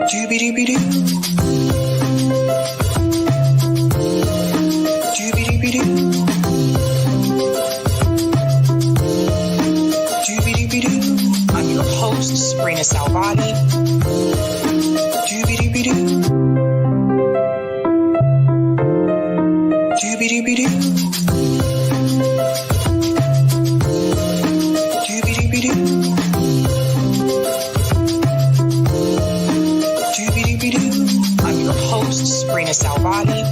Doo-be-doo-be-doo. Doo-be-doo-be-doo. Doo-be-doo-be-doo. I'm your host, Sabrina Salvati. Doo-be-doo-be-doo. Doo-be-doo-be-doo. I'm your host, Sabrina Salvati.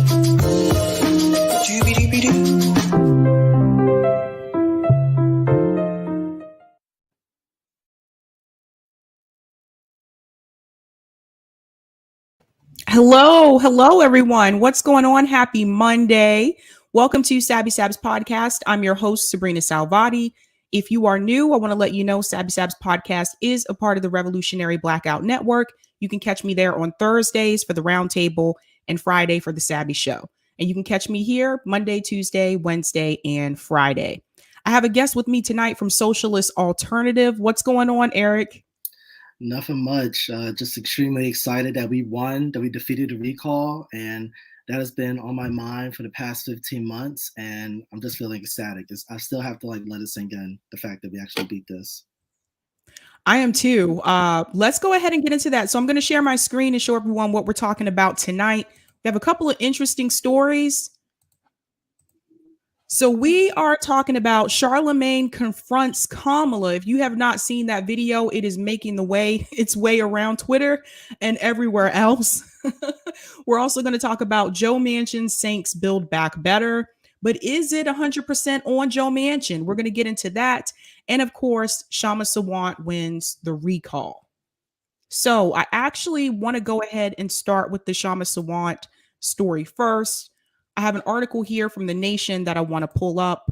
Hello, everyone. What's going on? Happy Monday. Welcome to Sabby Sabs podcast. I'm your host, Sabrina Salvati. If you are new, I want to let you know Sabby Sabs podcast is a part of the Revolutionary Blackout Network. You can catch me there on Thursdays for the Roundtable and Friday for the Sabby Show. And you can catch me here Monday, Tuesday, Wednesday, and Friday. I have a guest with me tonight from Socialist Alternative. What's going on, Eric? Nothing much. Just extremely excited that we won, that we defeated the recall, and that has been on my mind for the past 15 months, and I'm just feeling ecstatic. I still have to let it sink in, the fact that we actually beat this. I am too. Let's go ahead and get into that. So I'm going to share my screen and show everyone what we're talking about tonight. We have a couple of interesting stories. So we are talking about Charlamagne confronts Kamala. If you have not seen that video, it is making its way around Twitter and everywhere else. We're also going to talk about Joe Manchin's Saints Build Back Better. But is it 100% on Joe Manchin? We're going to get into that. And of course, Kshama Sawant wins the recall. So I actually want to go ahead and start with the Kshama Sawant story first. I have an article here from The Nation that I want to pull up.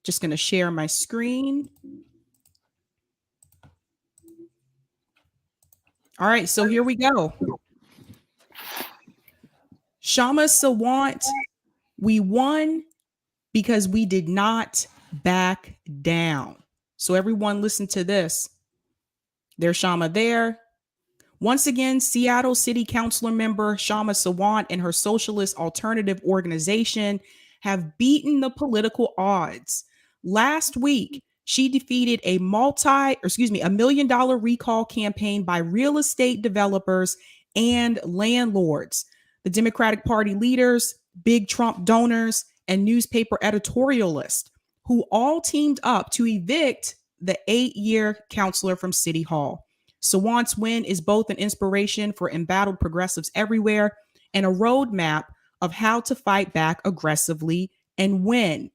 Just going to share my screen. All right, so here we go. Kshama Sawant, we won because we did not back down. So everyone listen to this. There's Kshama there. Once again, Seattle City Councilor member Kshama Sawant and her Socialist Alternative organization have beaten the political odds. Last week, she defeated a $1 million recall campaign by real estate developers and landlords. The Democratic Party leaders, big Trump donors, and newspaper editorialists who all teamed up to evict the 8-year councilor from City Hall. Sawant's win is both an inspiration for embattled progressives everywhere and a roadmap of how to fight back aggressively and win.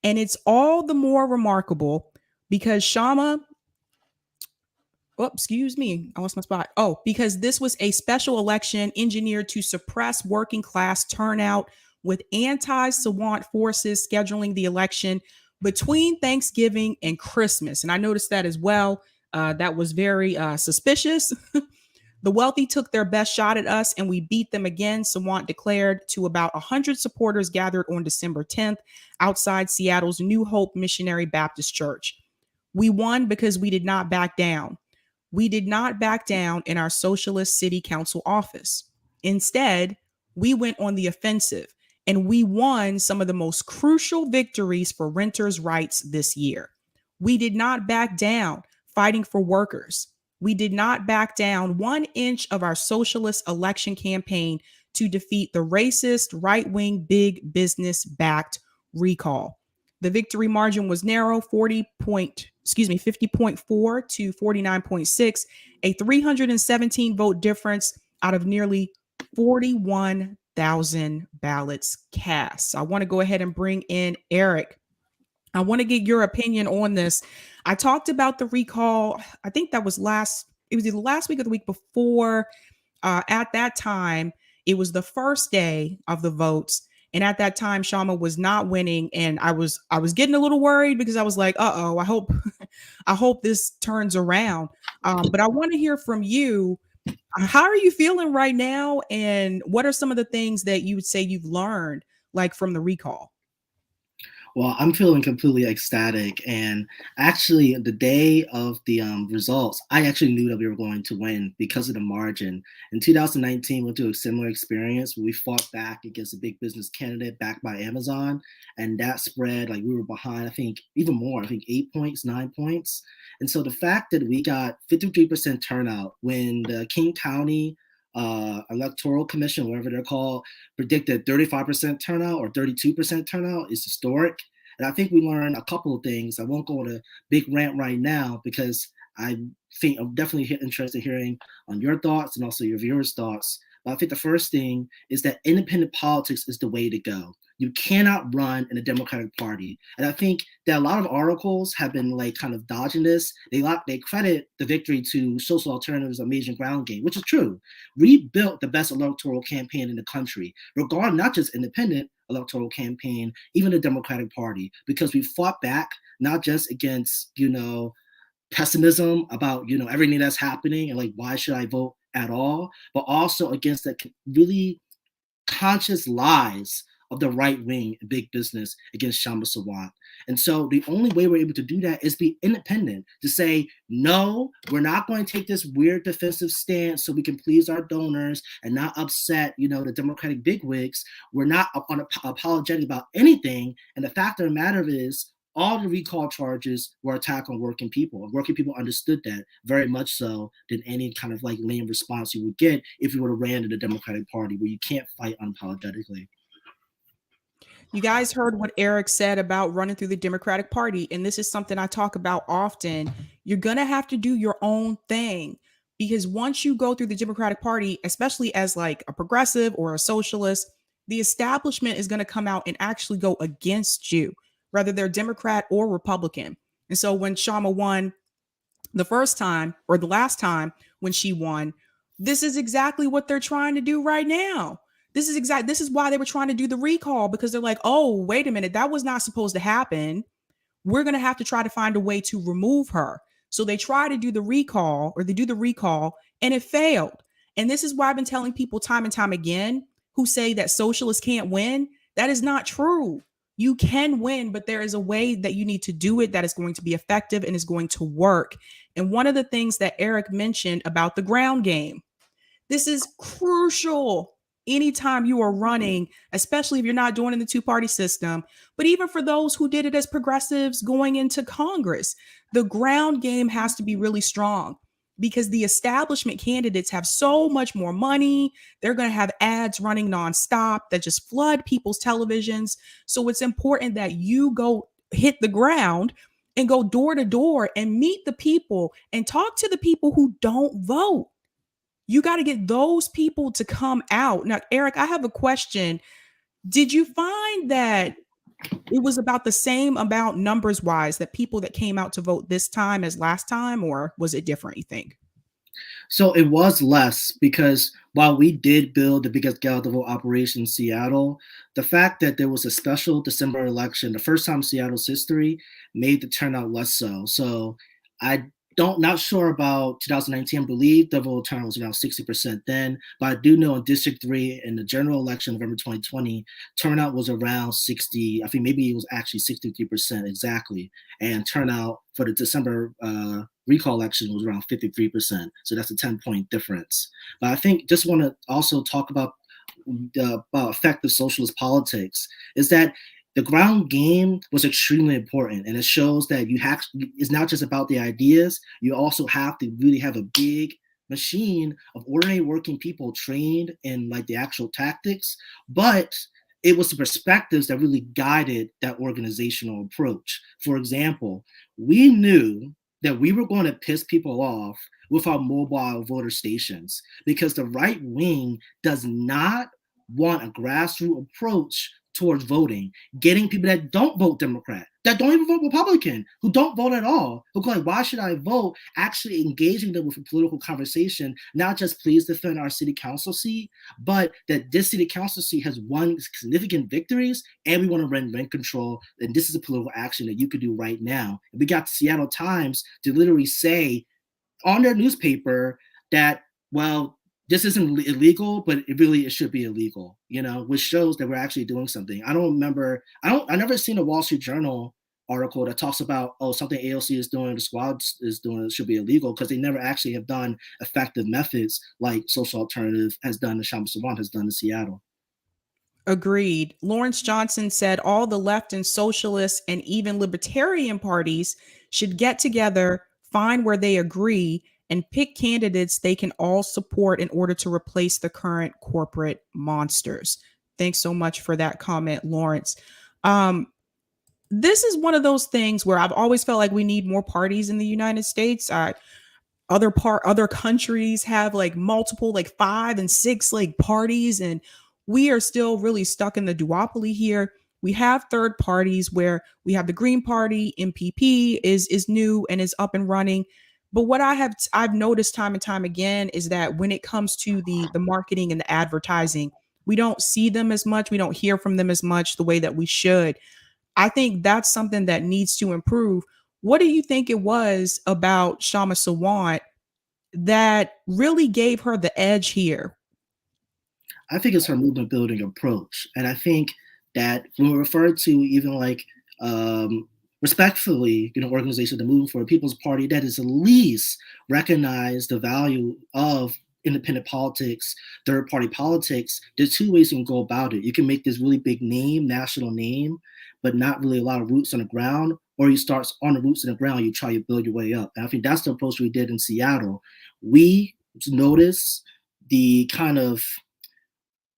And it's all the more remarkable because because this was a special election engineered to suppress working class turnout, with anti-Sawant forces scheduling the election between Thanksgiving and Christmas. And I noticed that as well. That was very suspicious. The wealthy took their best shot at us and we beat them again, Sawant declared to about 100 supporters gathered on December 10th outside Seattle's New Hope Missionary Baptist Church. We won because we did not back down. We did not back down in our socialist city council office. Instead, we went on the offensive and we won some of the most crucial victories for renters' rights this year. We did not back down fighting for workers. We did not back down 1 inch of our socialist election campaign to defeat the racist, right-wing, big business-backed recall. The victory margin was narrow, 50.4 to 49.6, a 317 vote difference out of nearly 41,000 ballots cast. So I want to go ahead and bring in Eric. I want to get your opinion on this. I talked about the recall. I think that was either the last week or the week before. At that time, it was the first day of the votes. And at that time, Kshama was not winning. And I was getting a little worried because I was like, I hope this turns around. But I want to hear from you. How are you feeling right now? And what are some of the things that you would say you've learned, like from the recall? Well, I'm feeling completely ecstatic. And actually, the day of the results, I actually knew that we were going to win because of the margin. In 2019, we went through a similar experience where we fought back against a big business candidate backed by Amazon. And that spread, like we were behind, I think, even more, I think 8 points, 9 points. And so the fact that we got 53% turnout when the King County Electoral Commission, whatever they're called, predicted 35% turnout or 32% turnout is historic. And I think we learned a couple of things. I won't go on a big rant right now because I think I'm definitely interested in hearing on your thoughts and also your viewers' thoughts. But I think the first thing is that independent politics is the way to go. You cannot run in the Democratic Party. And I think that a lot of articles have been like kind of dodging this. They credit the victory to social alternatives of major ground game, which is true. We built the best electoral campaign in the country, regarding not just independent electoral campaign, even the Democratic Party, because we fought back not just against, pessimism about, everything that's happening and like, why should I vote at all, but also against the really conscious lies of the right wing and big business against Kshama Sawant. And so the only way we're able to do that is be independent, to say, no, we're not going to take this weird defensive stance so we can please our donors and not upset, the Democratic bigwigs. We're not apologetic about anything. And the fact of the matter is, all the recall charges were attack on working people. Working people understood that very much so than any kind of like lame response you would get if you would have ran to the Democratic Party, where you can't fight unapologetically. You guys heard what Eric said about running through the Democratic Party. And this is something I talk about often. You're going to have to do your own thing, because once you go through the Democratic Party, especially as like a progressive or a socialist, the establishment is going to come out and actually go against you, whether they're Democrat or Republican. And so when Kshama won the first time or the last time when she won, this is exactly what they're trying to do right now. This is why they were trying to do the recall, because they're like, oh, wait a minute, that was not supposed to happen. We're going to have to try to find a way to remove her. So they try to do the recall, or they do the recall, and it failed. And this is why I've been telling people time and time again who say that socialists can't win. That is not true. You can win, but there is a way that you need to do it that is going to be effective and is going to work. And one of the things that Eric mentioned about the ground game, this is crucial anytime you are running, especially if you're not doing it in the two-party system. But even for those who did it as progressives going into Congress, the ground game has to be really strong, because the establishment candidates have so much more money. They're going to have ads running nonstop that just flood people's televisions. So it's important that you go hit the ground and go door to door and meet the people and talk to the people who don't vote. You got to get those people to come out. Now, Eric, I have a question. Did you find that it was about the same amount numbers wise, that people that came out to vote this time as last time, or was it different, you think? So it was less, because while we did build the biggest Gallup vote operation in Seattle, the fact that there was a special December election, the first time in Seattle's history, made the turnout less so. So not sure about 2019. I believe the vote turnout was around 60% then, but I do know in District 3 in the general election November 2020, turnout was around 60. I think maybe it was actually 63% exactly. And turnout for the December recall election was around 53%. So that's a 10-point difference. But I think just want to also talk about effective socialist politics, is that the ground game was extremely important, and it shows that it's not just about the ideas. You also have to really have a big machine of ordinary working people trained in like the actual tactics, but it was the perspectives that really guided that organizational approach. For example, we knew that we were going to piss people off with our mobile voter stations, because the right wing does not want a grassroots approach towards voting, getting people that don't vote Democrat, that don't even vote Republican, who don't vote at all, who go like, why should I vote? Actually engaging them with a political conversation, not just please defend our city council seat, but that this city council seat has won significant victories and we want to rent control. And this is a political action that you could do right now. And we got the Seattle Times to literally say on their newspaper that, well, this isn't illegal, but it should be illegal, which shows that we're actually doing something. I never seen a Wall Street Journal article that talks about, something AOC is doing, the squad is doing, it should be illegal, because they never actually have done effective methods like Social Alternative has done, and Kshama Sawant has done in Seattle. Agreed. Lawrence Johnson said all the left and socialist and even libertarian parties should get together, find where they agree, and pick candidates they can all support in order to replace the current corporate monsters. Thanks so much for that comment, Lawrence. This is one of those things where I've always felt like we need more parties in the United States. Other countries have like multiple, like 5 and 6 like parties, and we are still really stuck in the duopoly here. We have third parties where we have the Green Party, MPP is new and is up and running. But what I've noticed time and time again is that when it comes to the marketing and the advertising, we don't see them as much. We don't hear from them as much the way that we should. I think that's something that needs to improve. What do you think it was about Kshama Sawant that really gave her the edge here? I think it's her movement building approach. And I think that when we refer to even like respectfully, organization, the Movement for the People's Party, that is at least recognize the value of independent politics, third party politics. There's 2 ways you can go about it. You can make this really big name, national name, but not really a lot of roots on the ground, or you start on the roots on the ground, you try to build your way up. And I think that's the approach we did in Seattle. We noticed the kind of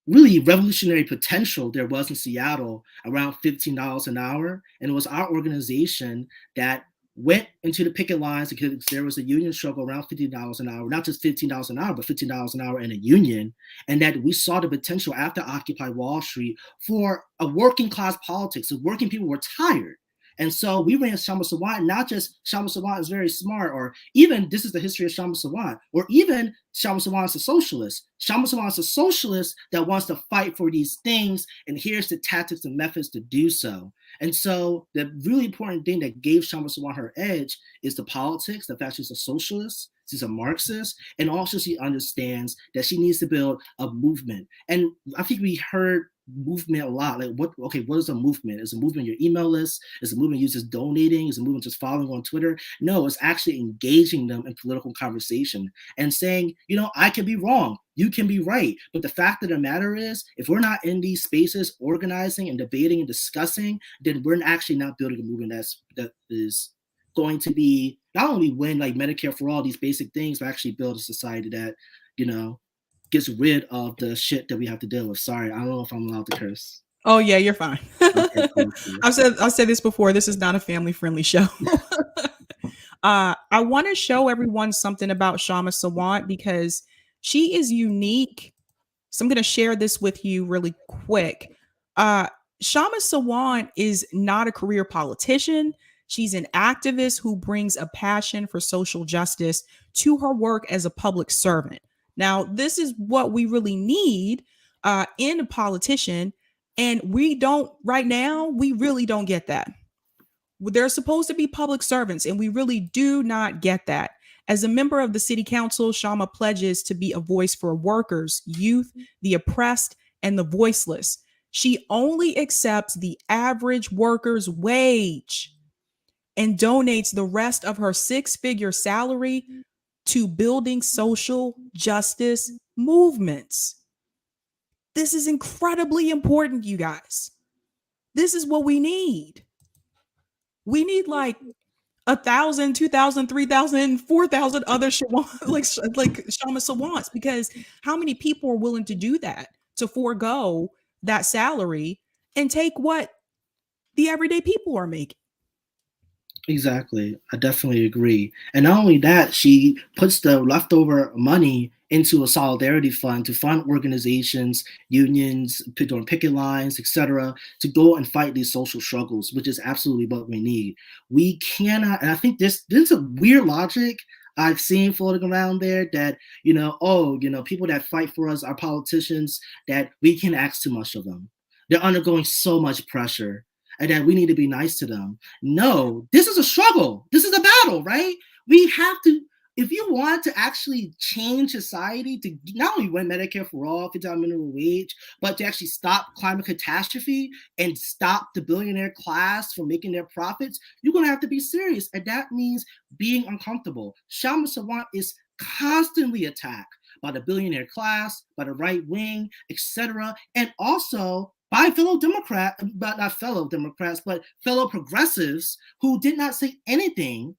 really revolutionary potential there was in Seattle around $15 an hour. And it was our organization that went into the picket lines because there was a union struggle around $15 an hour, not just $15 an hour, but $15 an hour in a union. And that we saw the potential after Occupy Wall Street for a working class politics. So working people were tired. And so we ran Kshama Sawant, not just Kshama Sawant is very smart, or even this is the history of Kshama Sawant, or even Kshama Sawant is a socialist. Kshama Sawant is a socialist that wants to fight for these things, and here's the tactics and methods to do so. And so the really important thing that gave Kshama Sawant her edge is the politics, the fact she's a socialist, she's a Marxist, and also she understands that she needs to build a movement. And I think we heard movement a lot. Like, what is a movement? Is a movement your email list? Is a movement you just donating? Is a movement just following on Twitter? No, it's actually engaging them in political conversation and saying, I can be wrong, you can be right. But the fact of the matter is, if we're not in these spaces organizing and debating and discussing, then we're actually not building a movement that is going to be not only win like Medicare for all, these basic things, but actually build a society that, gets rid of the shit that we have to deal with. Sorry, I don't know if I'm allowed to curse. Oh yeah, you're fine. Okay, cool. I've said this before. This is not a family-friendly show. I want to show everyone something about Kshama Sawant because she is unique. So I'm going to share this with you really quick. Kshama Sawant is not a career politician. She's an activist who brings a passion for social justice to her work as a public servant. Now, this is what we really need in a politician. And we really don't get that. They're supposed to be public servants, and we really do not get that. As a member of the city council, Kshama pledges to be a voice for workers, youth, the oppressed, and the voiceless. She only accepts the average worker's wage and donates the rest of her 6-figure salary to building social justice movements. This is incredibly important, you guys. This is what we need. We need like 1,000, 2,000, 3,000, 4,000 other like Kshama Sawants, because how many people are willing to do that, to forego that salary and take what the everyday people are making? Exactly. I definitely agree. And not only that, she puts the leftover money into a solidarity fund to fund organizations, unions, on picket lines, etc., to go and fight these social struggles, which is absolutely what we need. We cannot, and I think there's a weird logic I've seen floating around there that, people that fight for us are politicians, that we can ask too much of them. They're undergoing so much pressure, and that we need to be nice to them. No, this is a struggle. This is a battle, right? We have to if you want to actually change society to not only win Medicare for all, $50 minimum wage, but to actually stop climate catastrophe and stop the billionaire class from making their profits, you're going to have to be serious. And that means being uncomfortable. Kshama Sawant is constantly attacked by the billionaire class, by the right wing, etc., and also by fellow Democrats, but not fellow Democrats, but fellow progressives who did not say anything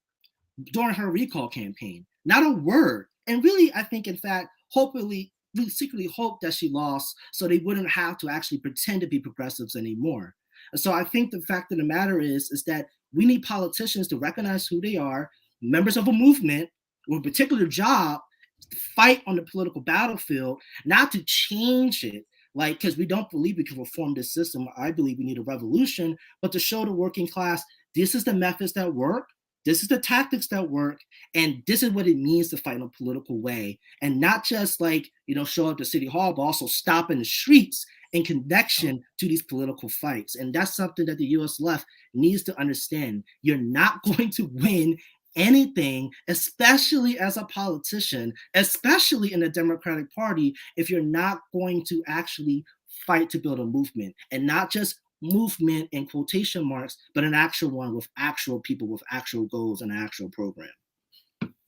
during her recall campaign. Not a word. And really, I think, in fact, hopefully, we secretly hope that she lost so they wouldn't have to actually pretend to be progressives anymore. And so I think the fact of the matter is that we need politicians to recognize who they are, members of a movement with a particular job, to fight on the political battlefield, not to change it. Like, because we don't believe we can reform this system. I believe we need a revolution, but to show the working class, this is the methods that work. This is the tactics that work, and this is what it means to fight in a political way, and not just like, show up to City Hall, but also stop in the streets in connection to these political fights. And that's something that the U.S. left needs to understand. You're not going to win anything, especially as a politician, especially in the Democratic Party, if you're not going to actually fight to build a movement, and not just movement in quotation marks, but an actual one with actual people with actual goals and an actual program.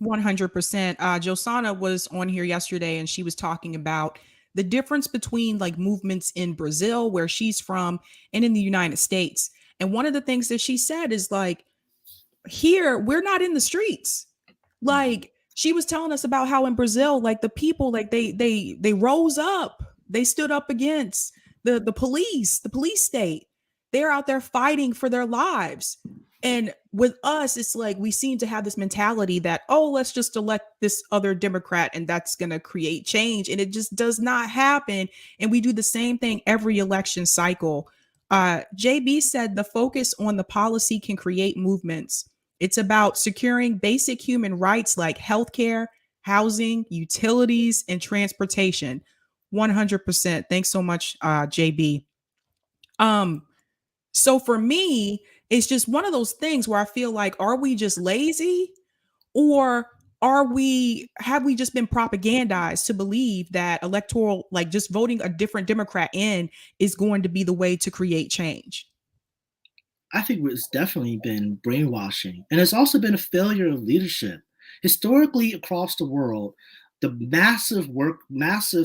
100%. Josana was on here yesterday and she was talking about the difference between like movements in Brazil, where she's from, and in the United States. And one of the things that she said is like, here, we're not in the streets. Like, she was telling us about how in Brazil, like the people, like they rose up, they stood up against the police state. They're out there fighting for their lives. And with us, it's like we seem to have this mentality that, oh, let's just elect this other Democrat and that's going to create change. And it just does not happen. And we do the same thing every election cycle. JB said the focus on the policy can create movements. It's about securing basic human rights like healthcare, housing, utilities, and transportation. 100%. Thanks so much, JB. So for me, it's just one of those things where I feel like, are we just lazy, or have we just been propagandized to believe that electoral, like just voting a different Democrat in, is going to be the way to create change? I think it's definitely been brainwashing. And it's also been a failure of leadership. Historically, across the world, the massive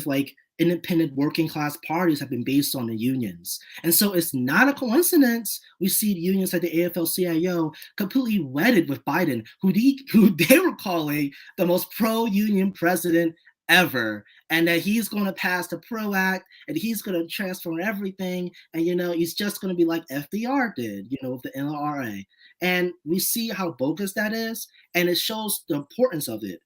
like independent working class parties have been based on the unions. And so it's not a coincidence we see the unions like the AFL-CIO completely wedded with Biden, who they were calling the most pro-union president ever, and that he's going to pass the PRO Act and he's going to transform everything, and he's just going to be like FDR did, with the NRA. And we see how bogus that is, and it shows the importance of it.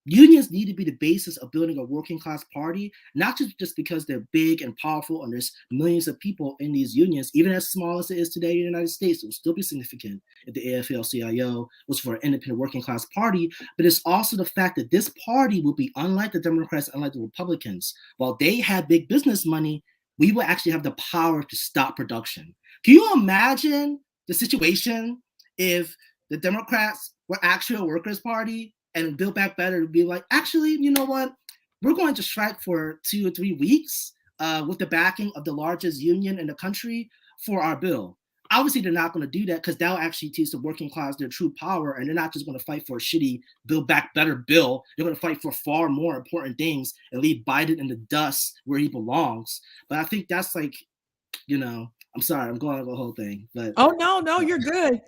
Unions need to be the basis of building a working class party, not just because they're big and powerful and there's millions of people in these unions. Even as small as it is today in the United States, it will still be significant if the AFL-CIO was for an independent working class party. But it's also the fact that this party will be unlike the Democrats, unlike the Republicans. While they had big business money, we will actually have the power to stop production. Can you imagine the situation if the Democrats were actually a workers' party and Build Back Better to be like, actually, you know what? We're going to strike for 2 or 3 weeks with the backing of the largest union in the country for our bill. Obviously, they're not going to do that because that'll actually teach the working class their true power, and they're not just going to fight for a shitty Build Back Better bill. They're going to fight for far more important things and leave Biden in the dust where he belongs. But I think that's like, I'm sorry, I'm going on the whole thing. But oh no, you're good.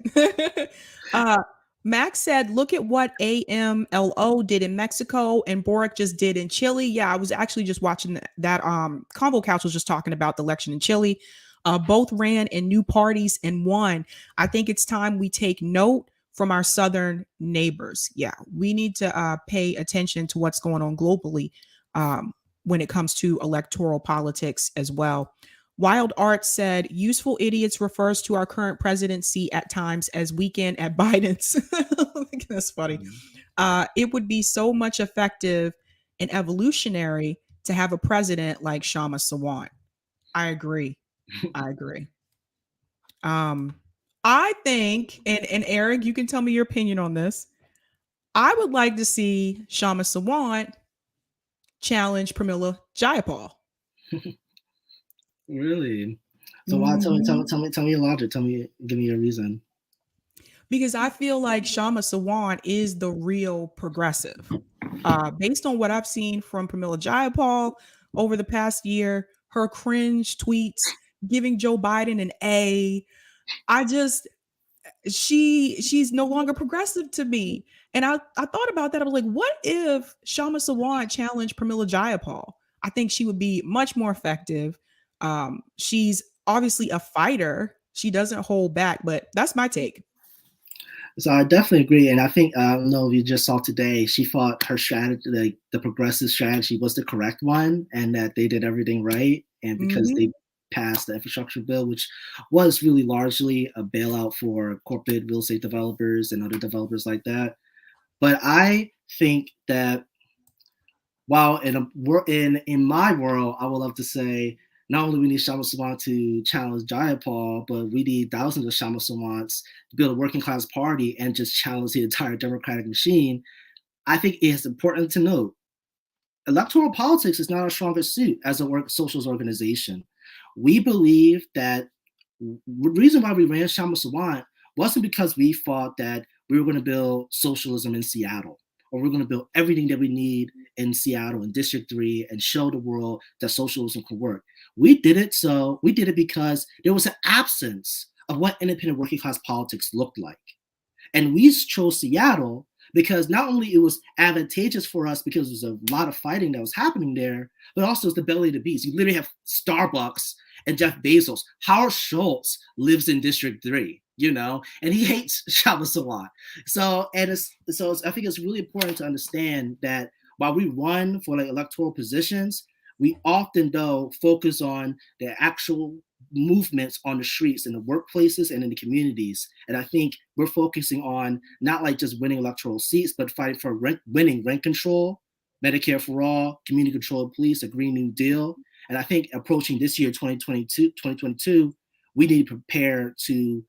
Max said, look at what AMLO did in Mexico and Boric just did in Chile. Yeah, I was actually just watching that. Convo Couch was just talking about the election in Chile. Both ran in new parties and won. I think it's time we take note from our southern neighbors. Yeah, we need to pay attention to what's going on globally when it comes to electoral politics as well. Wild Art said, useful idiots refers to our current presidency at times as weekend at Biden's. That's funny. It would be so much effective and evolutionary to have a president like Kshama Sawant. I agree. I think, and Eric, you can tell me your opinion on this. I would like to see Kshama Sawant challenge Pramila Jayapal. Really? So why? Tell me your logic. Give me your reason. Because I feel like Kshama Sawant is the real progressive. Based on what I've seen from Pramila Jayapal over the past year, her cringe tweets, giving Joe Biden an A. I just she's no longer progressive to me. And I thought about that. I was like, what if Kshama Sawant challenged Pramila Jayapal? I think she would be much more effective. She's obviously a fighter. She doesn't hold back, but that's my take. So I definitely agree, and I think I don't know if you just saw today. She thought her strategy, like the progressive strategy, was the correct one, and that they did everything right. And because they passed the infrastructure bill, which was really largely a bailout for corporate real estate developers and other developers like that. But I think that while in my world, I would love to say not only we need Kshama Sawant to challenge Jayapal, but we need thousands of Kshama Sawants to build a working class party and just challenge the entire democratic machine. I think it is important to note electoral politics is not our strongest suit as a socialist organization. We believe that the reason why we ran Kshama Sawant wasn't because we thought that we were going to build socialism in Seattle, or we're going to build everything that we need in Seattle in District 3 and show the world that socialism can work. We did it because there was an absence of what independent working class politics looked like. And we chose Seattle because not only it was advantageous for us because there was a lot of fighting that was happening there, but also it's the belly of the beast. You literally have Starbucks and Jeff Bezos. Howard Schultz lives in District 3, and he hates Kshama Sawant. So I think it's really important to understand that while we run for like electoral positions, we often though focus on the actual movements on the streets, in the workplaces, and in the communities. And I think we're focusing on not like just winning electoral seats, but fighting for winning rent control, Medicare for all, community controlled police, a Green New Deal. And I think approaching this year, 2022, we need to prepare to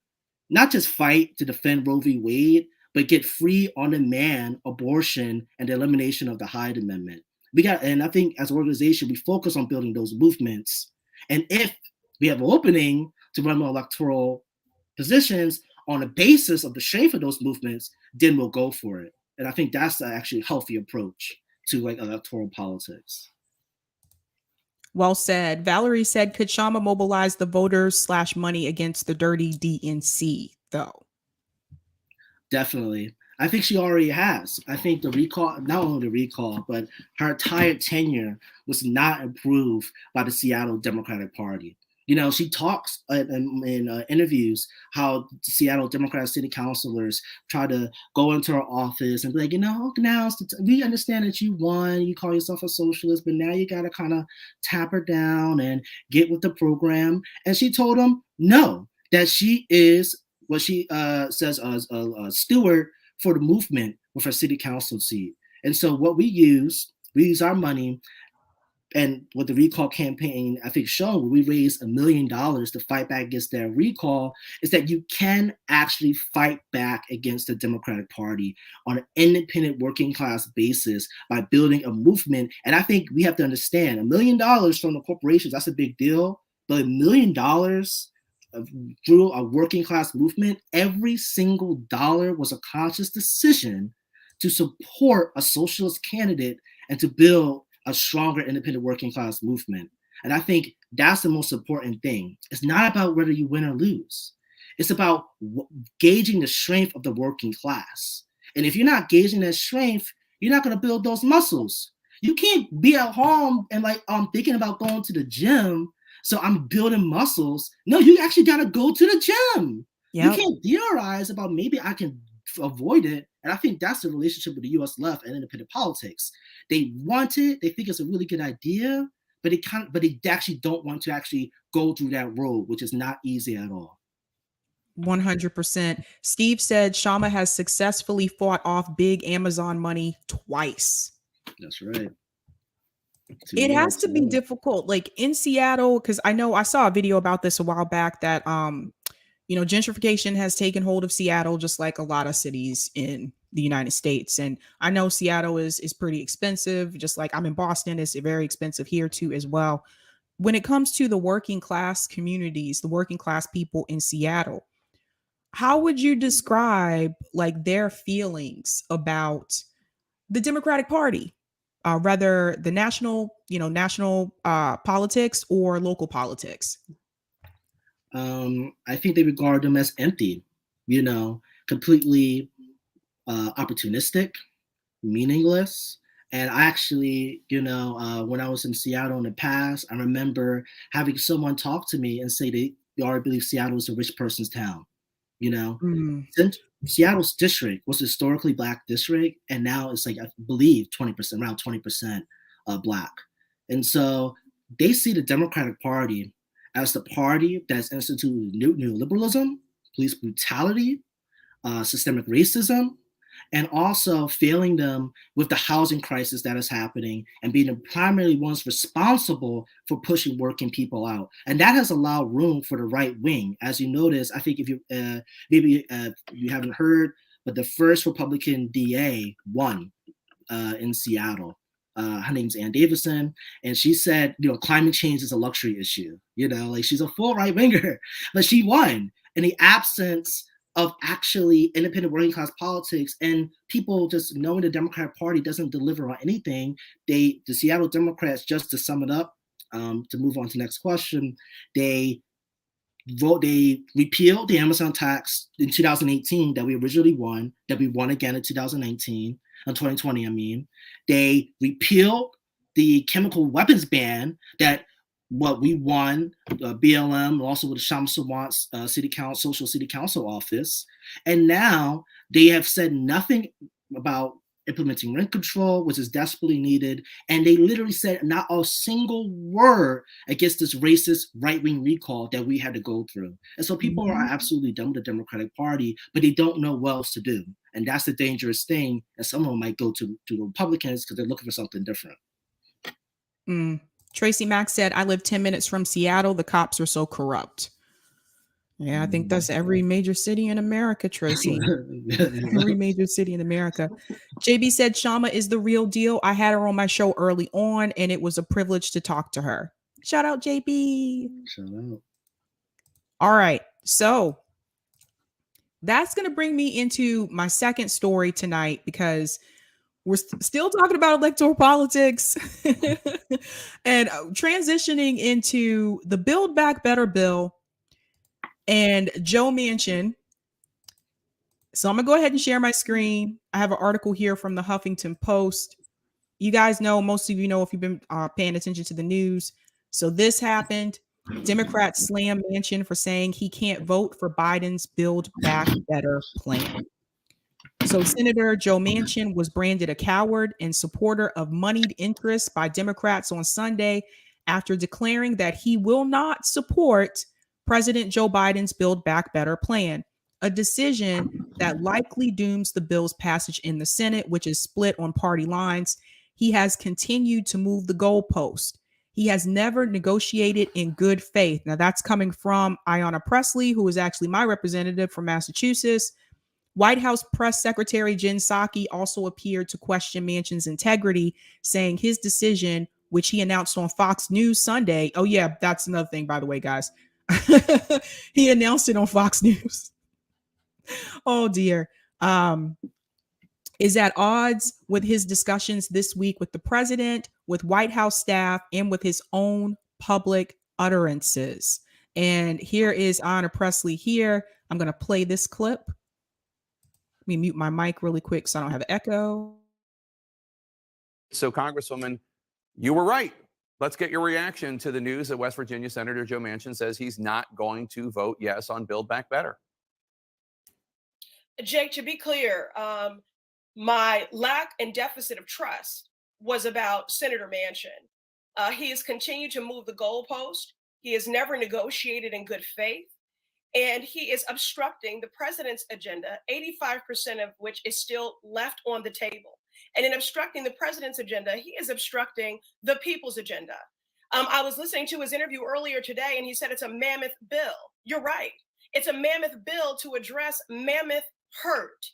not just fight to defend Roe v. Wade, but get free on-demand abortion and the elimination of the Hyde Amendment. And I think as an organization, we focus on building those movements. And if we have an opening to run more electoral positions on the basis of the strength of those movements, then we'll go for it. And I think that's actually a healthy approach to like electoral politics. Well said. Valerie said, could Kshama mobilize the voters / money against the dirty DNC, though? Definitely. I think she already has. I think the recall, not only the recall, but her entire tenure was not approved by the Seattle Democratic Party. She talks in interviews how Seattle Democratic city councilors try to go into her office and be like, now we understand that you won, you call yourself a socialist, but now you got to kind of tap her down and get with the program. And she told them no, that she is what she says a steward for the movement with her city council seat. And so what we use our money. And what the recall campaign, I think, showed, we raised $1 million to fight back against that recall, is that you can actually fight back against the Democratic Party on an independent working class basis by building a movement. And I think we have to understand $1 million from the corporations, that's a big deal. But $1 million through a working class movement, every single dollar was a conscious decision to support a socialist candidate and to build a stronger independent working class movement. And I think that's the most important thing. It's not about whether you win or lose. It's about gauging the strength of the working class. And if you're not gauging that strength, you're not going to build those muscles. You can't be at home and like, I'm thinking about going to the gym, so I'm building muscles. No, you actually got to go to the gym. Yep. You can't theorize about maybe I can avoid it. And I think that's the relationship with the U.S. left and independent politics. They want it, they think it's a really good idea, but they actually don't want to actually go through that road, which is not easy at all. 100%. Steve said Kshama has successfully fought off big Amazon money twice. That's right. It has to be difficult, like in Seattle, because I know I saw a video about this a while back that gentrification has taken hold of Seattle, just like a lot of cities in the United States. And I know Seattle is pretty expensive, just like I'm in Boston, it's very expensive here too as well. When it comes to the working class communities, the working class people in Seattle, how would you describe like their feelings about the Democratic Party? Rather the national politics or local politics? I think they regard them as empty, completely opportunistic, meaningless. And I actually, when I was in Seattle in the past, I remember having someone talk to me and say they already believe Seattle is a rich person's town. Mm. Since Seattle's district was a historically black district, and now it's like I believe 20%, around 20% black. And so they see the Democratic Party as the party that's instituted neoliberalism, police brutality, systemic racism, and also failing them with the housing crisis that is happening and being the primary ones responsible for pushing working people out. And that has allowed room for the right wing. As you notice, I think if you maybe you haven't heard, but the first Republican DA won in Seattle. Her name's Ann Davison, and she said, climate change is a luxury issue. Like she's a full right winger, but she won in the absence of actually independent working class politics and people just knowing the Democratic Party doesn't deliver on anything. The Seattle Democrats, just to sum it up, to move on to the next question, they repealed the Amazon tax in 2018 that we originally won, that we won again in 2019, 2020, I mean. They repealed the chemical weapons ban that what we won, BLM, also with the Kshama Sawant social city council office. And now they have said nothing about implementing rent control, which is desperately needed. And they literally said not a single word against this racist right-wing recall that we had to go through. And so people are absolutely done with the Democratic Party, but they don't know what else to do. And that's the dangerous thing. And some of them might go to the Republicans because they're looking for something different. Tracy Mack said, I live 10 minutes from Seattle. The cops are so corrupt. Yeah, I think that's every major city in America, Tracy. Every major city in America. JB said, Kshama is the real deal. I had her on my show early on, and it was a privilege to talk to her. Shout out, JB. Shout out. All right. So that's going to bring me into my second story tonight because we're still talking about electoral politics and transitioning into the Build Back Better bill and Joe Manchin. So I'm going to go ahead and share my screen. I have an article here from the Huffington Post. You guys know, most of you know if you've been paying attention to the news. So this happened. Democrats slam Manchin for saying he can't vote for Biden's Build Back Better plan. So Senator Joe Manchin was branded a coward and supporter of moneyed interests by Democrats on Sunday after declaring that he will not support President Joe Biden's Build Back Better plan, a decision that likely dooms the bill's passage in the Senate, which is split on party lines. He has continued to move the goalpost. He has never negotiated in good faith. Now, that's coming from Ayanna Pressley, who is actually my representative from Massachusetts. White House Press Secretary Jen Psaki also appeared to question Manchin's integrity, saying his decision, which he announced on Fox News Sunday. Oh, yeah, that's another thing, by the way, guys. He announced it on Fox News. Oh, dear. Is at odds with his discussions this week with the president, with White House staff, and with his own public utterances. And here is Ayanna Pressley here. I'm going to play this clip. Let me mute my mic really quick so I don't have an echo. So, Congresswoman, you were right. Let's get your reaction to the news that West Virginia Senator Joe Manchin says he's not going to vote yes on Build Back Better. Jake, to be clear, my lack and deficit of trust was about Senator Manchin. He has continued to move the goalpost. He has never negotiated in good faith. And he is obstructing the president's agenda, 85% of which is still left on the table. And in obstructing the president's agenda, he is obstructing the people's agenda. I was listening to his interview earlier today, and he said it's a mammoth bill. You're right. It's a mammoth bill to address mammoth hurt.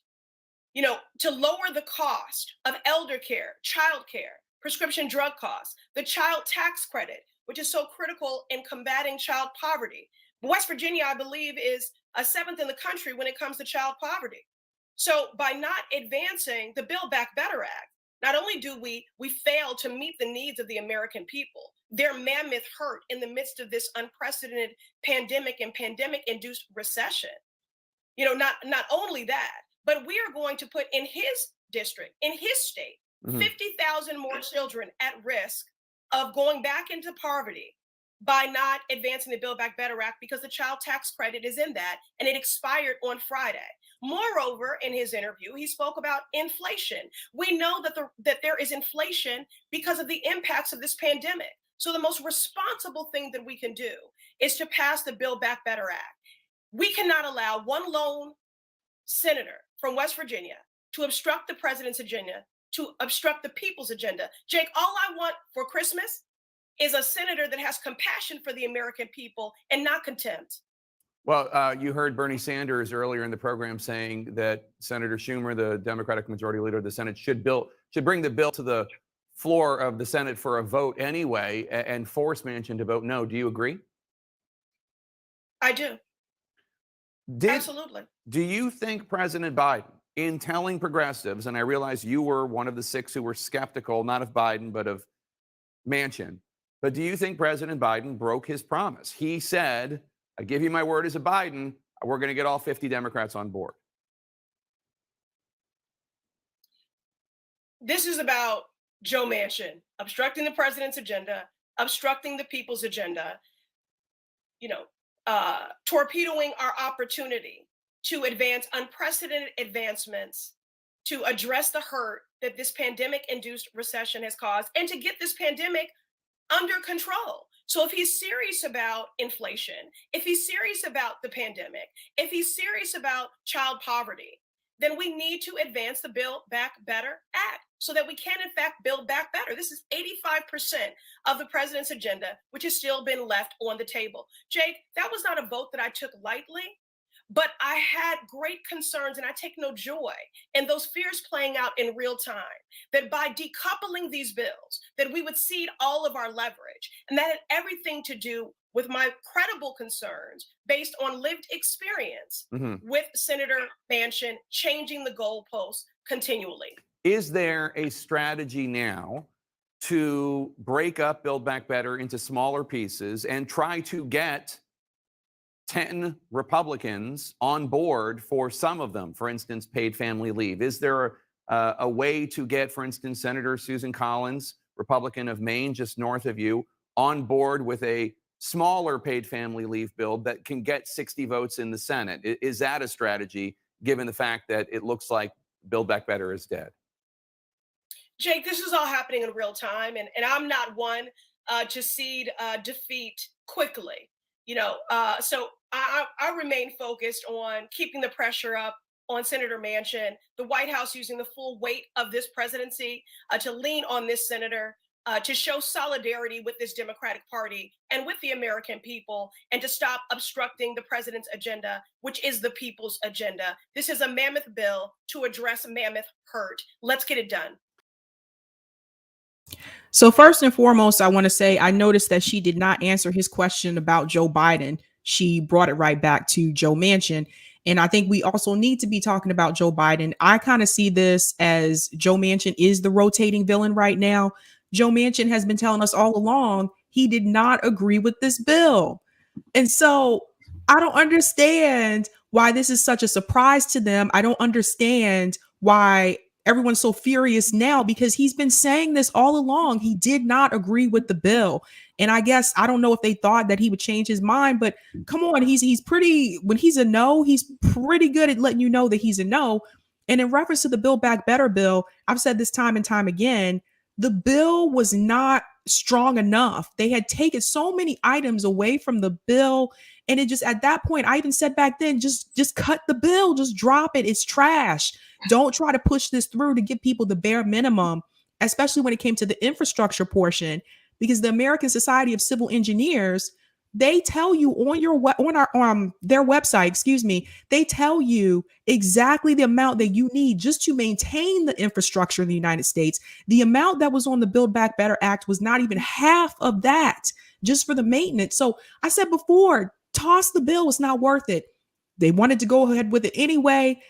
to lower the cost of elder care, child care, prescription drug costs, the child tax credit, which is so critical in combating child poverty. West Virginia, I believe, is a 7th in the country when it comes to child poverty. So by not advancing the Build Back Better Act, not only do we fail to meet the needs of the American people, their mammoth hurt in the midst of this unprecedented pandemic and pandemic-induced recession. Not only that, but we are going to put in his district, in his state, 50,000 more children at risk of going back into poverty by not advancing the Build Back Better Act, because the child tax credit is in that and it expired on Friday. Moreover, in his interview, he spoke about inflation. We know that there is inflation because of the impacts of this pandemic. So the most responsible thing that we can do is to pass the Build Back Better Act. We cannot allow one lone senator from West Virginia to obstruct the president's agenda, to obstruct the people's agenda. Jake, all I want for Christmas is a senator that has compassion for the American people and not contempt. Well, you heard Bernie Sanders earlier in the program saying that Senator Schumer, the Democratic Majority Leader of the Senate, should bring the bill to the floor of the Senate for a vote anyway and force Manchin to vote no. Do you agree? I do. Absolutely. Do you think President Biden, in telling progressives, and I realize you were one of the 6 who were skeptical, not of Biden, but of Manchin, but do you think President Biden broke his promise? He said, I give you my word as a Biden, we're going to get all 50 Democrats on board. This is about Joe Manchin obstructing the president's agenda, obstructing the people's agenda, torpedoing our opportunity to advance unprecedented advancements, to address the hurt that this pandemic-induced recession has caused, and to get this pandemic under control. So if he's serious about inflation, if he's serious about the pandemic, if he's serious about child poverty, then we need to advance the Build Back Better Act so that we can, in fact, build back better. This is 85% of the president's agenda, which has still been left on the table. Jake, that was not a vote that I took lightly, but I had great concerns, and I take no joy in those fears playing out in real time, that by decoupling these bills, that we would cede all of our leverage. And that had everything to do with my credible concerns based on lived experience with Senator Manchin changing the goalposts continually. Is there a strategy now to break up Build Back Better into smaller pieces and try to get 10 Republicans on board for some of them, for instance, paid family leave? Is there a way to get, for instance, Senator Susan Collins, Republican of Maine, just north of you, on board with a smaller paid family leave bill that can get 60 votes in the Senate? Is that a strategy, given the fact that it looks like Build Back Better is dead? Jake, this is all happening in real time, and I'm not one to cede defeat quickly. So I remain focused on keeping the pressure up on Senator Manchin, the White House using the full weight of this presidency to lean on this senator, to show solidarity with this Democratic Party and with the American people, and to stop obstructing the president's agenda, which is the people's agenda. This is a mammoth bill to address mammoth hurt. Let's get it done. So first and foremost, I want to say I noticed that she did not answer his question about Joe Biden. She brought it right back to Joe Manchin. And I think we also need to be talking about Joe Biden. I kind of see this as Joe Manchin is the rotating villain right now. Joe Manchin has been telling us all along he did not agree with this bill. And so I don't understand why this is such a surprise to them. I don't understand why everyone's so furious now, because he's been saying this all along. He did not agree with the bill. And I guess, I don't know if they thought that he would change his mind, but come on, he's pretty, when he's a no, he's pretty good at letting you know that he's a no. And in reference to the Build Back Better bill, I've said this time and time again, the bill was not strong enough. They had taken so many items away from the bill. And it just, at that point, I even said back then, just cut the bill, just drop it. It's trash. Don't try to push this through to give people the bare minimum, especially when it came to the infrastructure portion, because the American Society of Civil Engineers, they tell you on their website, excuse me, they tell you exactly the amount that you need just to maintain the infrastructure in the United States. The amount that was on the Build Back Better Act was not even half of that just for the maintenance. So I said before, toss the bill. It's not worth it. They wanted to go ahead with it anyway.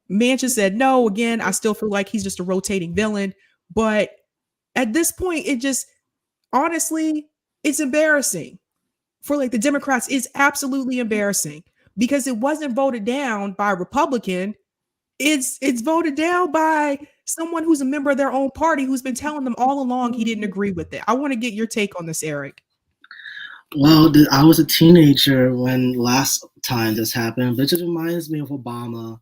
Manchin said no. Again, I still feel like he's just a rotating villain. But at this point, it just, honestly, it's embarrassing for like the Democrats. Is absolutely embarrassing because it wasn't voted down by a Republican. It's voted down by someone who's a member of their own party who's been telling them all along he didn't agree with it. I want to get your take on this, Eric. Well, I was a teenager when last time this happened, which just reminds me of Obama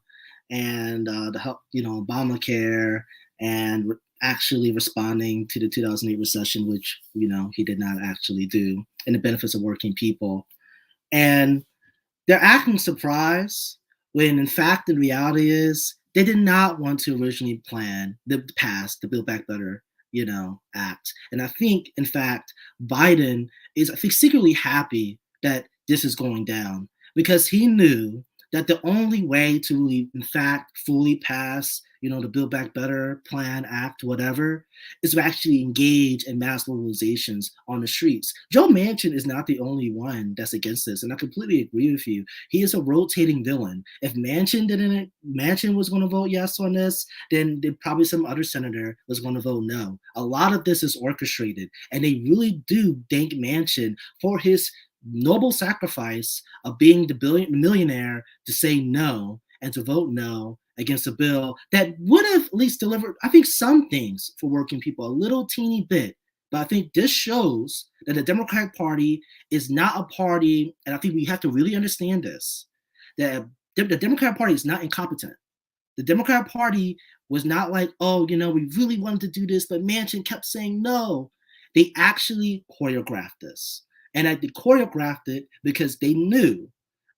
and the help, Obamacare, and actually responding to the 2008 recession, which he did not actually do, and the benefits of working people. And they're acting surprised when, in fact, the reality is they did not want to originally pass the Build Back Better act. And I think, in fact, Biden is, secretly happy that this is going down because he knew that the only way to really, in fact, fully pass, the Build Back Better plan, act, whatever, is to actually engage in mass mobilizations on the streets. Joe Manchin is not the only one that's against this, and I completely agree with you. He is a rotating villain. If Manchin was going to vote yes on this, then probably some other senator was going to vote no. A lot of this is orchestrated, and they really do thank Manchin for his noble sacrifice of being the millionaire to say no and to vote no against a bill that would have at least delivered, I think, some things for working people, a little teeny bit. But I think this shows that the Democratic Party is not a party, and I think we have to really understand this, that the Democratic Party is not incompetent. The Democratic Party was not like, oh, we really wanted to do this, but Manchin kept saying no. They actually choreographed this. And they choreographed it because they knew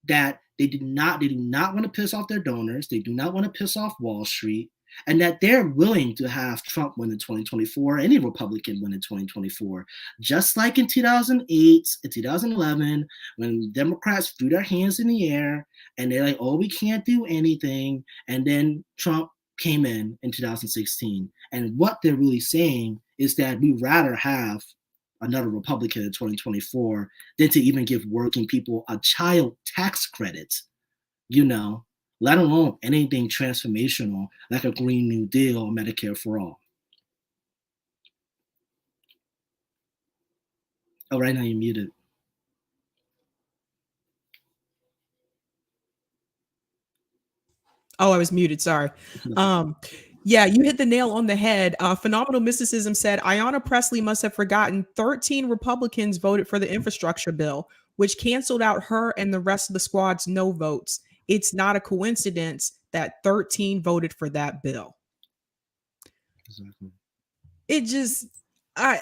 that they do not want to piss off their donors. They do not want to piss off Wall Street, and that they're willing to have Trump win in 2024, any Republican win in 2024, just like in 2008 and 2011, when Democrats threw their hands in the air and they're like, oh, we can't do anything. And then Trump came in 2016. And what they're really saying is that we'd rather have another Republican in 2024 than to even give working people a child tax credit, let alone anything transformational like a Green New Deal or Medicare for all. Oh, right now you're muted. Oh, I was muted. Sorry. Yeah, you hit the nail on the head. Phenomenal Mysticism said Ayanna Pressley must have forgotten 13 Republicans voted for the infrastructure bill, which canceled out her and the rest of the squad's no votes. It's not a coincidence that 13 voted for that bill. Exactly. It just, oh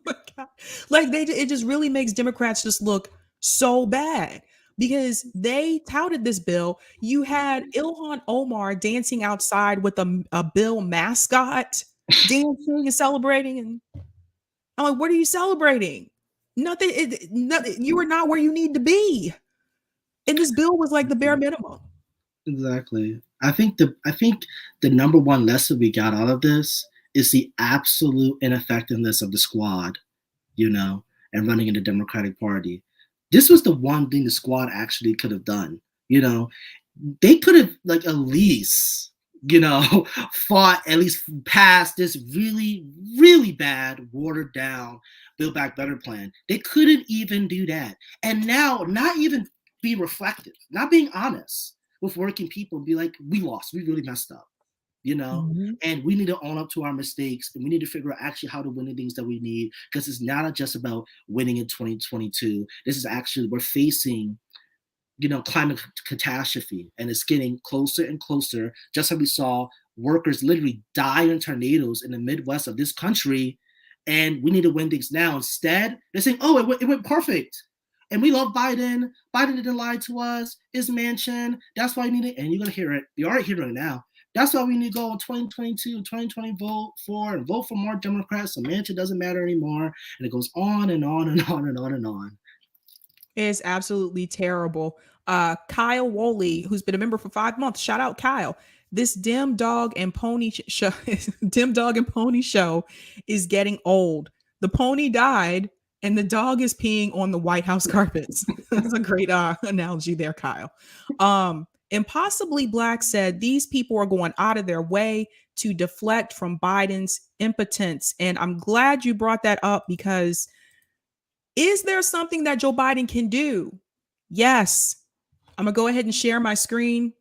my God. Like it just really makes Democrats just look so bad. Because they touted this bill. You had Ilhan Omar dancing outside with a bill mascot, dancing and celebrating. And I'm like, what are you celebrating? Nothing. Nothing. You are not where you need to be. And this bill was like the bare minimum. Exactly. I think the number one lesson we got out of this is the absolute ineffectiveness of the squad, and running in the Democratic Party. This was the one thing the squad actually could have done. They could have at least, fought, at least passed this really, really bad, watered down Build Back Better plan. They couldn't even do that. And now not even be reflective, not being honest with working people and be like, we lost, we really messed up. And we need to own up to our mistakes, and we need to figure out actually how to win the things that we need, because it's not just about winning in 2022. This is actually, we're facing, climate catastrophe, and it's getting closer and closer. Just like we saw workers literally die in tornadoes in the Midwest of this country, and we need to win things now. Instead, they're saying, oh, it went perfect. And we love Biden. Biden didn't lie to us. It's Manchin. That's why we need it. And you're going to hear it. You already hearing it now. That's why we need to go in 2022, 2020 vote for more Democrats. So Manchin doesn't matter anymore. And it goes on and on and on and on and on. It's absolutely terrible. Kyle Woolley, who's been a member for 5 months, shout out Kyle. This dim dog and pony show is getting old. The pony died and the dog is peeing on the White House carpets. That's a great analogy there, Kyle. Impossibly Black said these people are going out of their way to deflect from Biden's impotence. And I'm glad you brought that up, because is there something that Joe Biden can do? Yes. I'm going to go ahead and share my screen.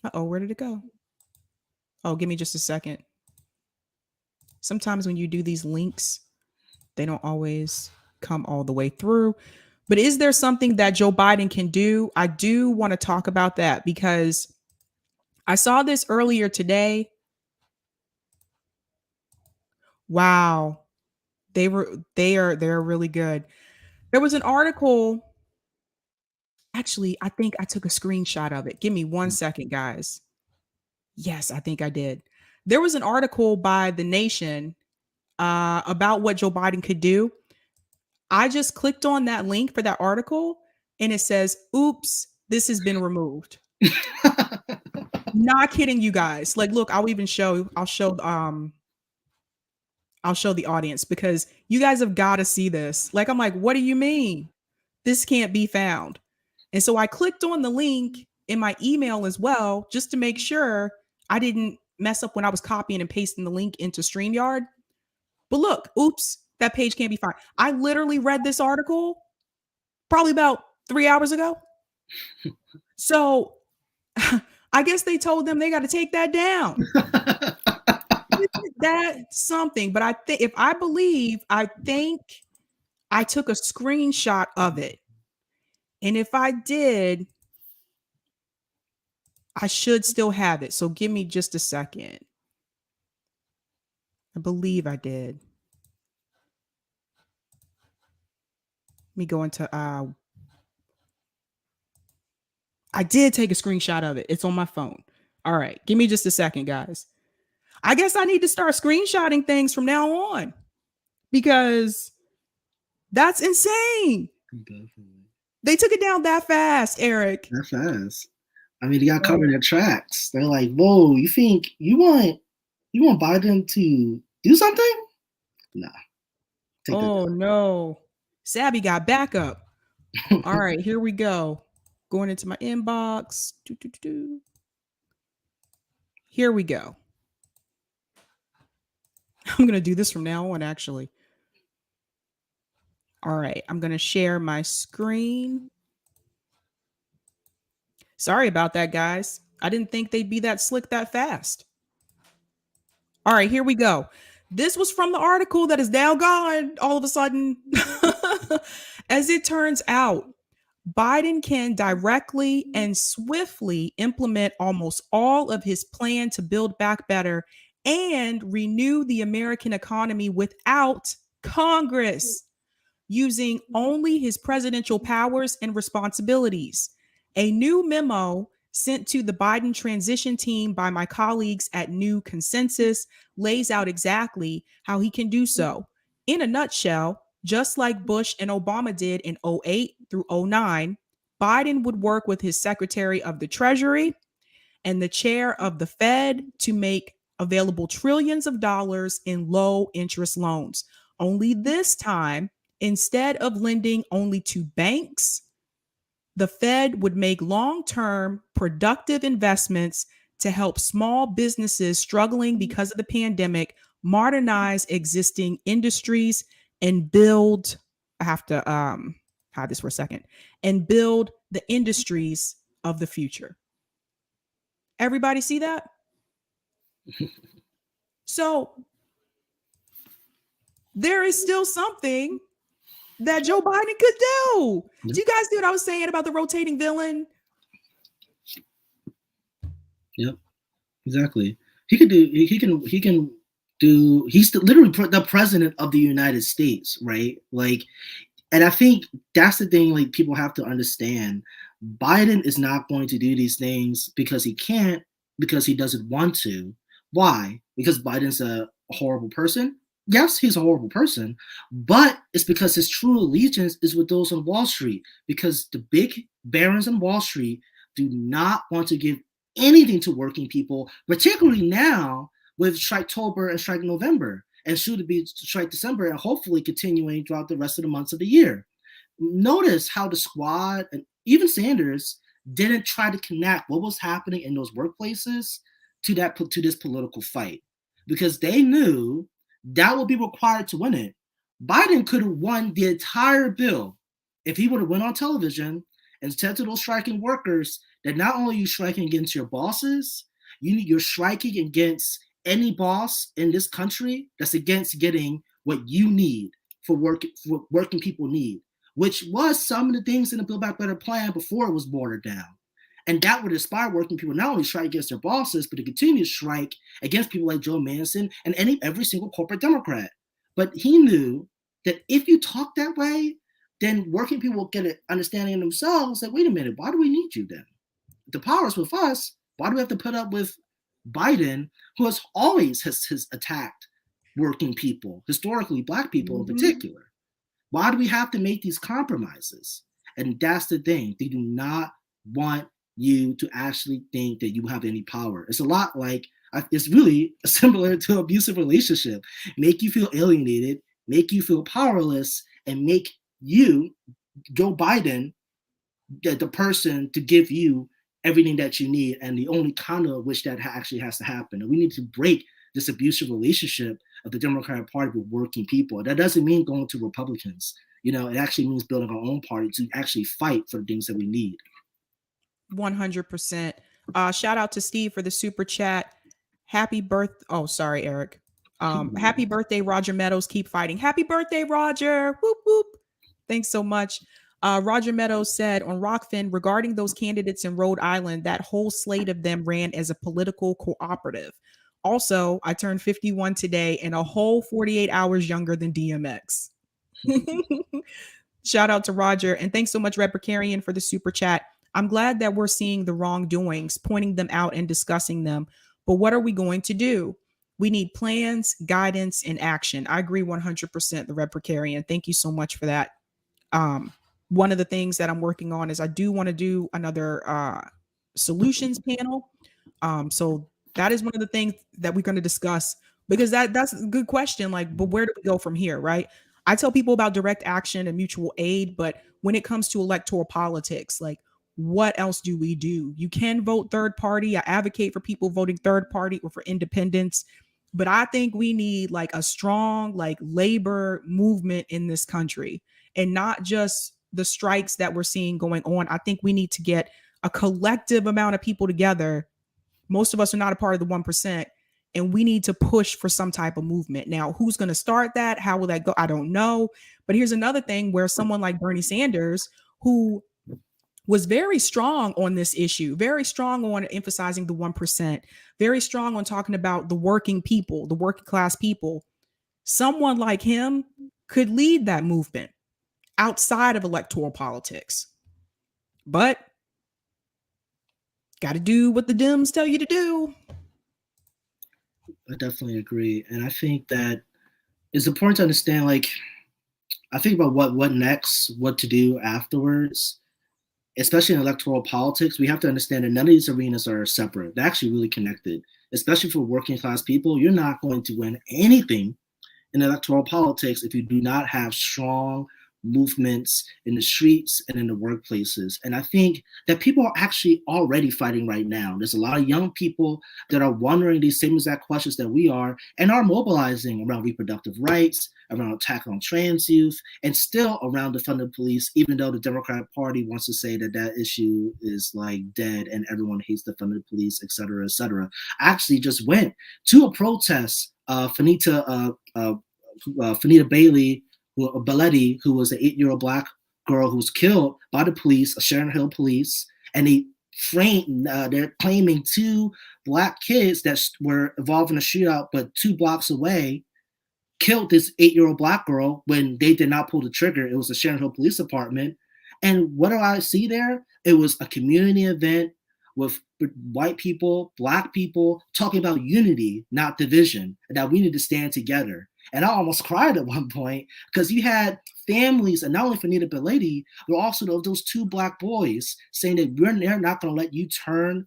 Uh-oh, where did it go? Oh, give me just a second. Sometimes when you do these links, they don't always come all the way through. But is there something that Joe Biden can do? I do want to talk about that, because I saw this earlier today. Wow. They're really good. There was an article. Actually, I think I took a screenshot of it. Give me 1 second, guys. Yes, I think I did. There was an article by The Nation about what Joe Biden could do. I just clicked on that link for that article and it says, oops, this has been removed. Not kidding you guys. Like, look, I'll show the audience, because you guys have got to see this. Like, I'm like, what do you mean? This can't be found. And so I clicked on the link in my email as well, just to make sure I didn't mess up when I was copying and pasting the link into StreamYard. But look, oops, that page can't be found. I literally read this article probably about 3 hours ago. So I guess they told them they got to take that down. That's something. But I think I took a screenshot of it. And if I did, I should still have it. So give me just a second. I believe I did. Let me go into I did take a screenshot of it. It's on my phone. All right. Give me just a second, guys. I guess I need to start screenshotting things from now on, because that's insane. Definitely. They took it down that fast, Eric. That fast. I mean, they got covered their tracks. They're like, whoa, you think you want Biden to do something? Nah. Oh no. Sabby got backup. All right, here we go. Going into my inbox. Here we go. I'm going to do this from now on, actually. All right, I'm going to share my screen. Sorry about that, guys. I didn't think they'd be that slick that fast. All right, here we go. This was from the article that is now gone all of a sudden. As it turns out, Biden can directly and swiftly implement almost all of his plan to build back better and renew the American economy without Congress, using only his presidential powers and responsibilities. A new memo sent to the Biden transition team by my colleagues at New Consensus lays out exactly how he can do so. In a nutshell, just like Bush and Obama did in 2008 through 2009, Biden would work with his Secretary of the Treasury and the chair of the Fed to make available trillions of dollars in low interest loans. Only this time, instead of lending only to banks, the Fed would make long-term productive investments to help small businesses struggling because of the pandemic modernize existing industries and build, I have to hide this for a second, and build the industries of the future. Everybody see that? So there is still something that Joe Biden could do. Do you guys see what I was saying about the rotating villain? Yep, exactly. He's literally the president of the United States, right? Like, and I think that's the thing, like, people have to understand. Biden is not going to do these things because he can't, because he doesn't want to. Why? Because Biden's a horrible person? Yes, he's a horrible person, but it's because his true allegiance is with those on Wall Street, because the big barons on Wall Street do not want to give anything to working people, particularly now with Striketober and Strike November, and soon to be Strike December, and hopefully continuing throughout the rest of the months of the year. Notice how the squad and even Sanders didn't try to connect what was happening in those workplaces to this political fight, because they knew that would be required to win it. Biden could have won the entire bill if he would have went on television and said to those striking workers that not only are you striking against your bosses, you're striking against any boss in this country that's against getting what you need for working people need, which was some of the things in the Build Back Better plan before it was watered down. And that would inspire working people not only to strike against their bosses, but to continue to strike against people like Joe Manchin and every single corporate Democrat. But he knew that if you talk that way, then working people will get an understanding of themselves that, wait a minute, why do we need you then? If the power is with us, why do we have to put up with Biden, who has always has attacked working people, historically Black people in particular? Why do we have to make these compromises? And that's the thing. They do not want you to actually think that you have any power. It's a lot like, it's really similar to an abusive relationship. Make you feel alienated, make you feel powerless, and make you, Joe Biden, the person to give you everything that you need, and the only conduit of which that actually has to happen. And we need to break this abusive relationship of the Democratic Party with working people. That doesn't mean going to Republicans. It actually means building our own party to actually fight for the things that we need. 100%. Shout out to Steve for the super chat. Happy birth. Oh, sorry, Eric. Happy birthday, Roger Meadows. Keep fighting. Happy birthday, Roger. Whoop, whoop. Thanks so much. Roger Meadows said on Rockfin, regarding those candidates in Rhode Island, that whole slate of them ran as a political cooperative. Also, I turned 51 today and a whole 48 hours younger than DMX. Shout out to Roger. And thanks so much, Red Precarian, for the super chat. I'm glad that we're seeing the wrongdoings, pointing them out and discussing them. But what are we going to do? We need plans, guidance, and action. I agree 100%, the Red Precarian. Thank you so much for that. One of the things that I'm working on is I do want to do another solutions panel. So that is one of the things that we're going to discuss, because that's a good question. Like, but where do we go from here, right? I tell people about direct action and mutual aid, but when it comes to electoral politics, like, what else do we do? You can vote third party. I advocate for people voting third party or for independence, but I think we need like a strong like labor movement in this country, and not just the strikes that we're seeing going on. I think we need to get a collective amount of people together. Most of us are not a part of the 1%, and we need to push for some type of movement. Now, who's going to start that? How will that go? I don't know. But here's another thing where someone like Bernie Sanders, who was very strong on this issue, very strong on emphasizing the 1%, very strong on talking about the working people, the working class people. Someone like him could lead that movement outside of electoral politics. But got to do what the Dems tell you to do. I definitely agree. And I think that it's important to understand, like, I think about what next, what to do afterwards. Especially in electoral politics, we have to understand that none of these arenas are separate. They're actually really connected, especially for working class people. You're not going to win anything in electoral politics if you do not have strong movements in the streets and in the workplaces. And I think that people are actually already fighting right now. There's a lot of young people that are wondering these same exact questions that we are, and are mobilizing around reproductive rights, around attack on trans youth, and still around defunding the police, even though the Democratic Party wants to say that that issue is like dead and everyone hates defunding the police, et cetera, et cetera. I actually just went to a protest. Fanita Bailey, Belletti, who was an 8-year-old Black girl who was killed by the police, Sharon Hill police, and they're claiming 2 Black kids that were involved in a shootout, but 2 blocks away, killed this 8-year-old Black girl when they did not pull the trigger. It was the Sharon Hill Police Department. And what do I see there? It was a community event with white people, black people talking about unity, not division, and that we need to stand together. And I almost cried at one point because you had families, and not only for Nita Belady, but also those two black boys saying that they're not going to let you turn,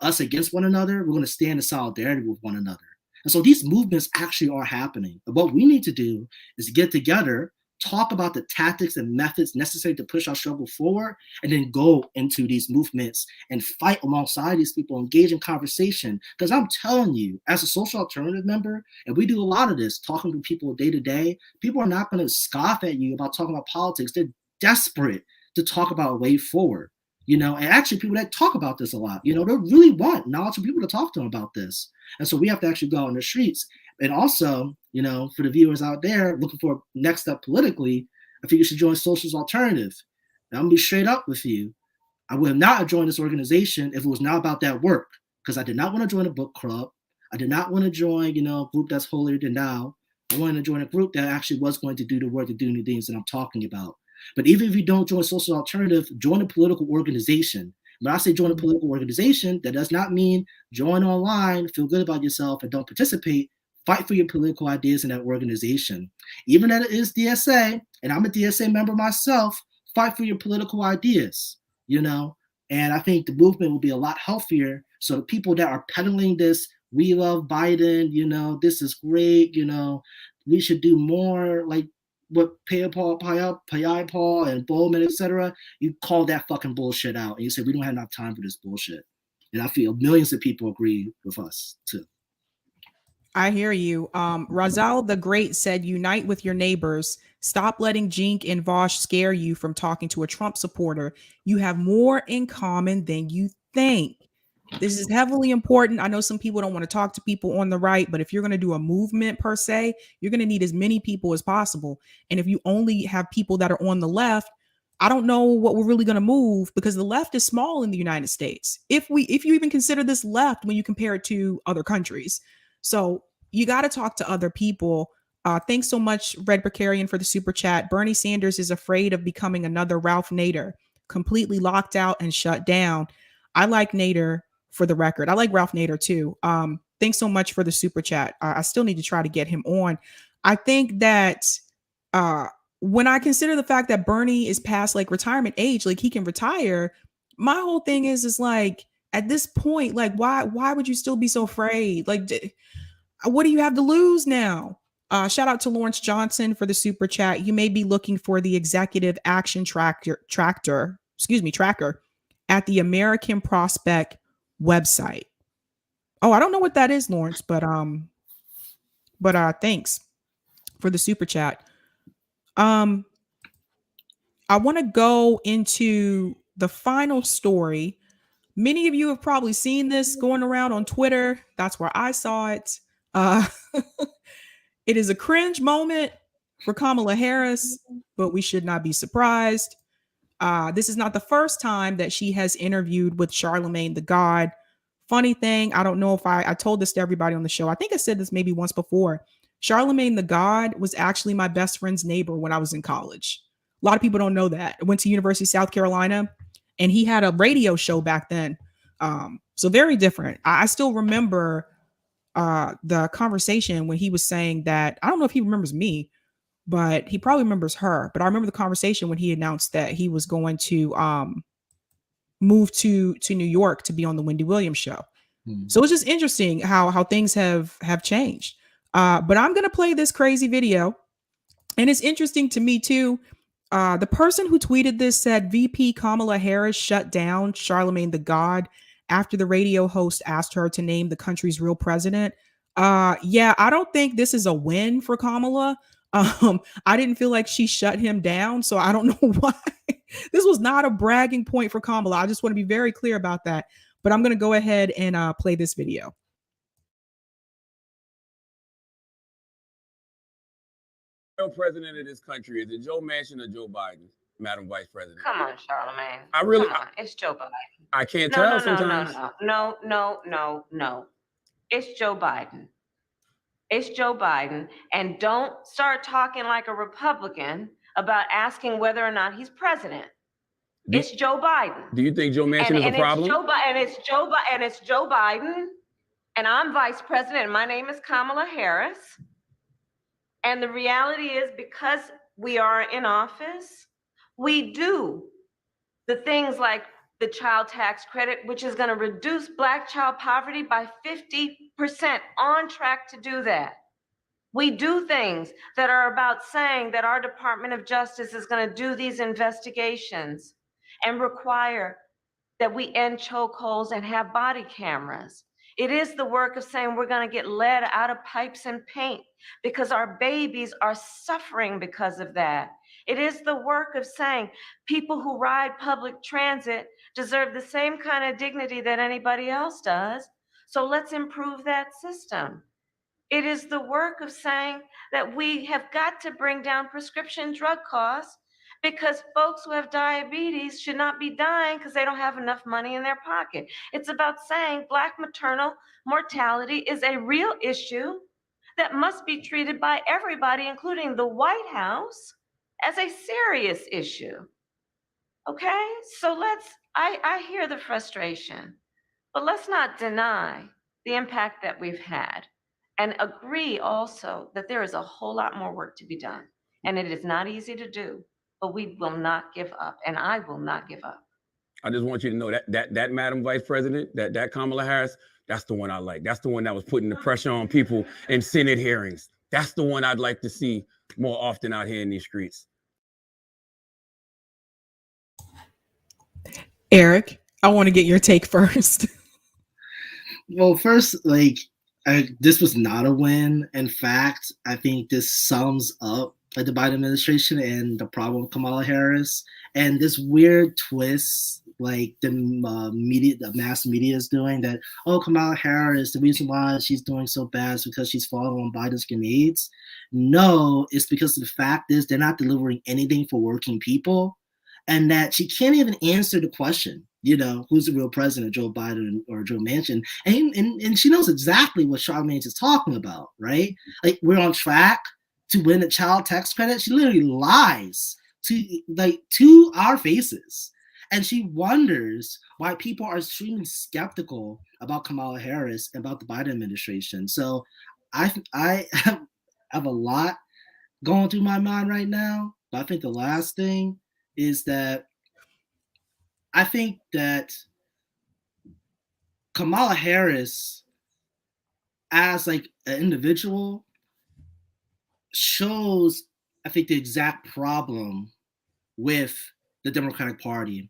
us against one another. We're going to stand in solidarity with one another. And so these movements actually are happening. And what we need to do is get together, talk about the tactics and methods necessary to push our struggle forward, and then go into these movements and fight alongside these people, engage in conversation. Because I'm telling you, as a social alternative member, and we do a lot of this, talking to people day to day, people are not going to scoff at you about talking about politics. They're desperate to talk about a way forward. And actually people that talk about this a lot, they really want knowledgeable people to talk to them about this. And so we have to actually go out in the streets. And also, for the viewers out there looking for next step politically, I think you should join Socialist Alternative. And I'm gonna be straight up with you. I would not have joined this organization if it was not about that work, because I did not want to join a book club. I did not want to join, a group that's holier than thou. I wanted to join a group that actually was going to do the work to do the things that I'm talking about. But even if you don't join Social Alternative, join a political organization. When I say join a political organization, that does not mean join online, feel good about yourself, and don't participate. Fight for your political ideas in that organization. Even that it is DSA, and I'm a DSA member myself, fight for your political ideas, And I think the movement will be a lot healthier. So the people that are peddling this, we love Biden, this is great, we should do more, like what Payai Paul and Bowman, etc. You call that fucking bullshit out. And you say, we don't have enough time for this bullshit. And I feel millions of people agree with us too. I hear you. Razal the Great said, unite with your neighbors. Stop letting Jink and Vosh scare you from talking to a Trump supporter. You have more in common than you think. This is heavily important. I know some people don't want to talk to people on the right, but if you're going to do a movement per se, you're going to need as many people as possible. And if you only have people that are on the left, I don't know what we're really going to move, because the left is small in the United States. If you even consider this left when you compare it to other countries. So you got to talk to other people. Thanks so much, Red Precarian, for the super chat. Bernie Sanders is afraid of becoming another Ralph Nader, completely locked out and shut down. I like Nader, for the record. I like Ralph Nader too. Thanks so much for the super chat. I still need to try to get him on. I think that when I consider the fact that Bernie is past like retirement age, like he can retire, my whole thing is like, at this point, like why would you still be so afraid? Like, what do you have to lose now? Shout out to Lawrence Johnson for the super chat. You may be looking for the executive action tracker at the American Prospect website. Oh, I don't know what that is, Lawrence, but thanks for the super chat. I want to go into the final story. Many of you have probably seen this going around on Twitter. That's where I saw it. It is a cringe moment for Kamala Harris, but we should not be surprised. This is not the first time that she has interviewed with Charlamagne the God. Funny thing, I don't know if I told this to everybody on the show. I think I said this maybe once before. Charlamagne the God was actually my best friend's neighbor when I was in college. A lot of people don't know that. I went to University of South Carolina, and he had a radio show back then. So very different. I still remember the conversation when he was saying that, I don't know if he remembers me, but he probably remembers her. But I remember the conversation when he announced that he was going to move to New York to be on the Wendy Williams show. So it's just interesting how things have changed. But I'm going to play this crazy video. And it's interesting to me too. The person who tweeted this said VP Kamala Harris shut down Charlamagne the God after the radio host asked her to name the country's real president. Yeah, I don't think this is a win for Kamala. I didn't feel like she shut him down, so I don't know why. This was not a bragging point for Kamala. I just want to be very clear about that. But I'm going to go ahead and play this video. Real president of this country, is it Joe Manchin or Joe Biden, Madam Vice President? Come on, Charlamagne. I really, Come on. It's Joe Biden. I can't tell sometimes. No. It's Joe Biden. It's Joe Biden. And don't start talking like a Republican about asking whether or not he's president. It's Joe Biden. Do you think Joe Manchin is a problem? It's Joe Biden, and I'm vice president, and my name is Kamala Harris. And the reality is, because we are in office, we do the things like the child tax credit, which is going to reduce Black child poverty by 50%, on track to do that. We do things that are about saying that our Department of Justice is going to do these investigations and require that we end chokeholds and have body cameras. It is the work of saying we're going to get lead out of pipes and paint because our babies are suffering because of that. It is the work of saying people who ride public transit deserve the same kind of dignity that anybody else does. So let's improve that system. It is the work of saying that we have got to bring down prescription drug costs because folks who have diabetes should not be dying because they don't have enough money in their pocket. It's about saying Black maternal mortality is a real issue that must be treated by everybody, including the White House, as a serious issue. Okay? So I hear the frustration, but let's not deny the impact that we've had and agree also that there is a whole lot more work to be done. And it is not easy to do, but we will not give up, and I will not give up. I just want you to know that Madam Vice President, that Kamala Harris, that's the one I like. That's the one that was putting the pressure on people in Senate hearings. That's the one I'd like to see more often out here in these streets. Eric, I want to get your take first. Well, first, this was not a win. In fact, I think this sums up the Biden administration and the problem with Kamala Harris and this weird twist like the mass media is doing that, oh, Kamala Harris, the reason why she's doing so bad is because she's falling on Biden's grenades. No, it's because the fact is they're not delivering anything for working people and that she can't even answer the question, who's the real president, Joe Biden or Joe Manchin. And she knows exactly what Charlamagne is talking about, right? Like, we're on track to win a child tax credit. She literally lies to our faces. And she wonders why people are extremely skeptical about Kamala Harris and about the Biden administration. So I have a lot going through my mind right now. But I think the last thing is that I think that Kamala Harris, as an individual, shows, I think, the exact problem with the Democratic Party.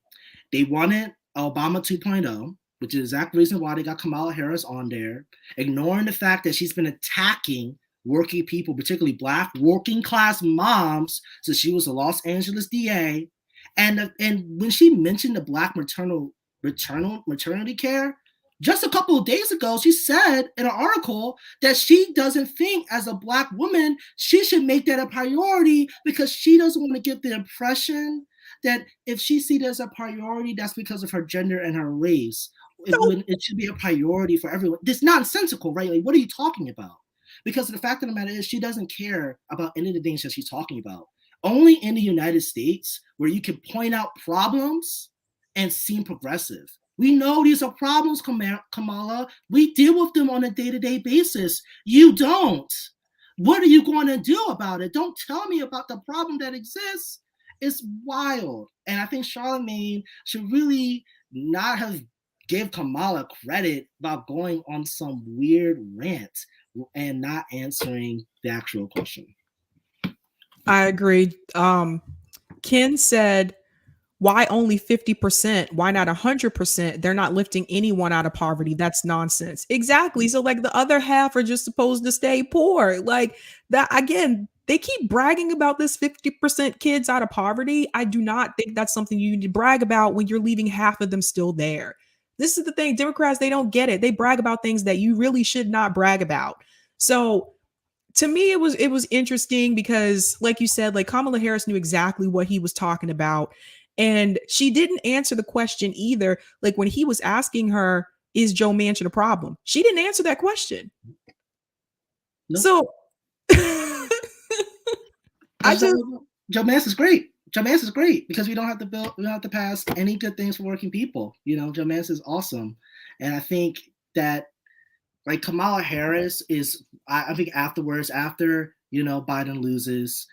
They wanted Obama 2.0, which is the exact reason why they got Kamala Harris on there, ignoring the fact that she's been attacking working people, particularly Black working class moms, since she was a Los Angeles DA. And when she mentioned the Black maternity care, just a couple of days ago, she said in an article that she doesn't think as a Black woman, she should make that a priority because she doesn't want to give the impression that if she sees it as a priority, that's because of her gender and her race. It should be a priority for everyone. It's nonsensical, right? Like, what are you talking about? Because the fact of the matter is she doesn't care about any of the things that she's talking about. Only in the United States where you can point out problems and seem progressive. We know these are problems, Kamala. We deal with them on a day-to-day basis. You don't. What are you going to do about it? Don't tell me about the problem that exists. It's wild. And I think Charlamagne should really not have give Kamala credit about going on some weird rant and not answering the actual question. I agree. Ken said, why only 50%? Why not 100%? They're not lifting anyone out of poverty. That's nonsense. Exactly. So the other half are just supposed to stay poor. Like that, again, they keep bragging about this 50% kids out of poverty. I do not think that's something you need to brag about when you're leaving half of them still there. This is the thing. Democrats, they don't get it. They brag about things that you really should not brag about. So to me, it was interesting because, like you said, Kamala Harris knew exactly what he was talking about. And she didn't answer the question either. When he was asking her, is Joe Manchin a problem? She didn't answer that question. Nope. So Joe Manchin's great. Joe Manchin is great because we don't have to pass any good things for working people. Joe Manchin is awesome. And I think that like Kamala Harris is, I think afterwards, after, Biden loses,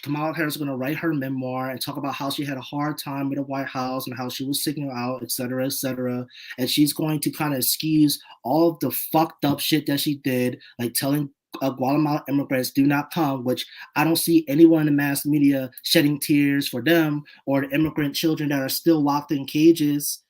Kamala Harris is going to write her memoir and talk about how she had a hard time with the White House and how she was sticking out, et cetera, et cetera. And she's going to kind of excuse all of the fucked up shit that she did, like telling Guatemalan immigrants do not come, which I don't see anyone in the mass media shedding tears for them or the immigrant children that are still locked in cages.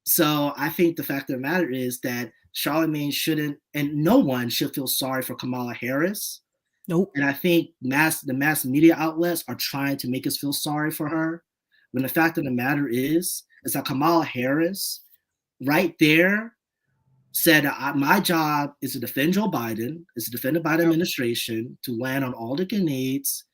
So I think the fact of the matter is that Charlamagne shouldn't, and no one should feel sorry for Kamala Harris. Nope. And I think the mass media outlets are trying to make us feel sorry for her. When the fact of the matter is that Kamala Harris, right there, said, my job is to defend Joe Biden, is to defend the Biden administration, to land on all the grenades.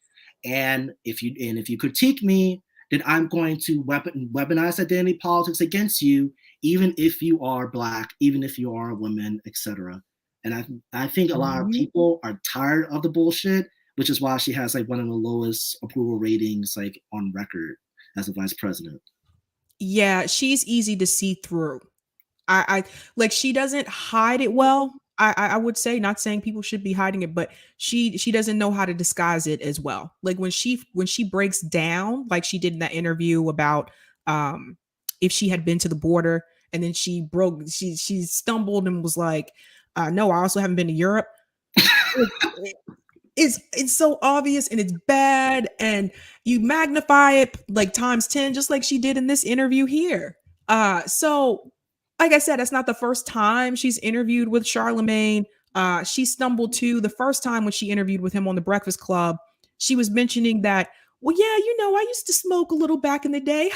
And if you critique me, then I'm going to weaponize identity politics against you, even if you are Black, even if you are a woman, etc. And I think a lot of people are tired of the bullshit, which is why she has like one of the lowest approval ratings like on record as a vice president. Yeah, she's easy to see through. I like, she doesn't hide it well. I would say, not saying people should be hiding it, but she doesn't know how to disguise it as well. Like when she breaks down, like she did in that interview about if she had been to the border, and then she stumbled and was like, no, I also haven't been to Europe. It's so obvious and it's bad, and you magnify it like times 10, just like she did in this interview here. So like I said, that's not the first time she's interviewed with Charlamagne. She stumbled too the first time when she interviewed with him on The Breakfast Club. She was mentioning that, well, yeah, I used to smoke a little back in the day.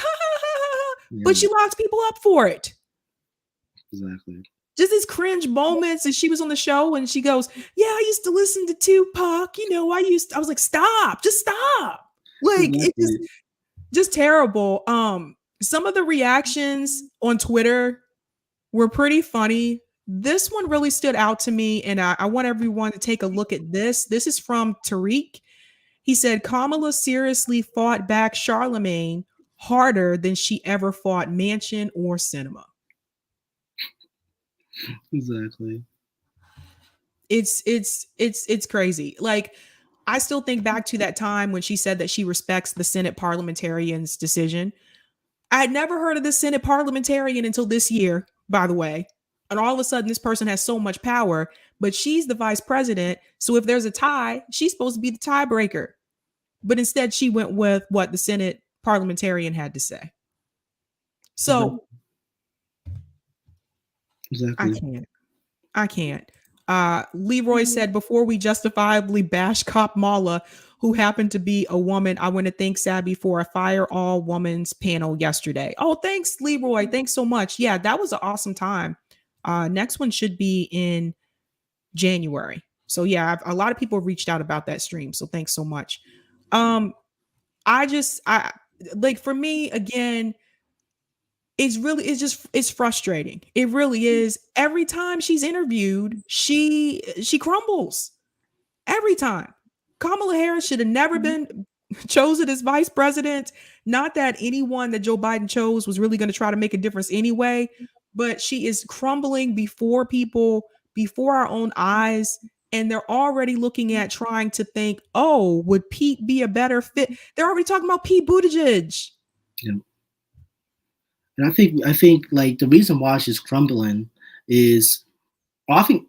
But she locks people up for it. Exactly. Just these cringe moments. And she was on the show and she goes, yeah, I used to listen to Tupac. I was like, stop, just stop. Like, it's just terrible. Some of the reactions on Twitter were pretty funny. This one really stood out to me, and I want everyone to take a look at this. This is from Tariq. He said, Kamala seriously fought back Charlamagne harder than she ever fought Manchin or Sinema. Exactly. It's crazy. Like, I still think back to that time when she said that she respects the Senate parliamentarian's decision. I had never heard of the Senate parliamentarian until this year, by the way. And all of a sudden, this person has so much power, but she's the vice president. So if there's a tie, she's supposed to be the tiebreaker. But instead, she went with what the Senate parliamentarian had to say. So exactly. I can't. Leroy said, before we justifiably bash Kamala, who happened to be a woman, I want to thank Sabby for a Fire All Women's panel yesterday. Oh, thanks, Leroy. Thanks so much. Yeah, that was an awesome time. Next one should be in January. So yeah, a lot of people reached out about that stream. So thanks so much. I like, for me, again, it's frustrating. It really is. Every time she's interviewed, she crumbles. Every time. Kamala Harris should have never been chosen as vice president. Not that anyone that Joe Biden chose was really going to try to make a difference anyway, but she is crumbling before people, before our own eyes. And they're already looking at trying to think, oh, would Pete be a better fit? They're already talking about Pete Buttigieg. Yeah. And I think like the reason why she's crumbling is, well, I think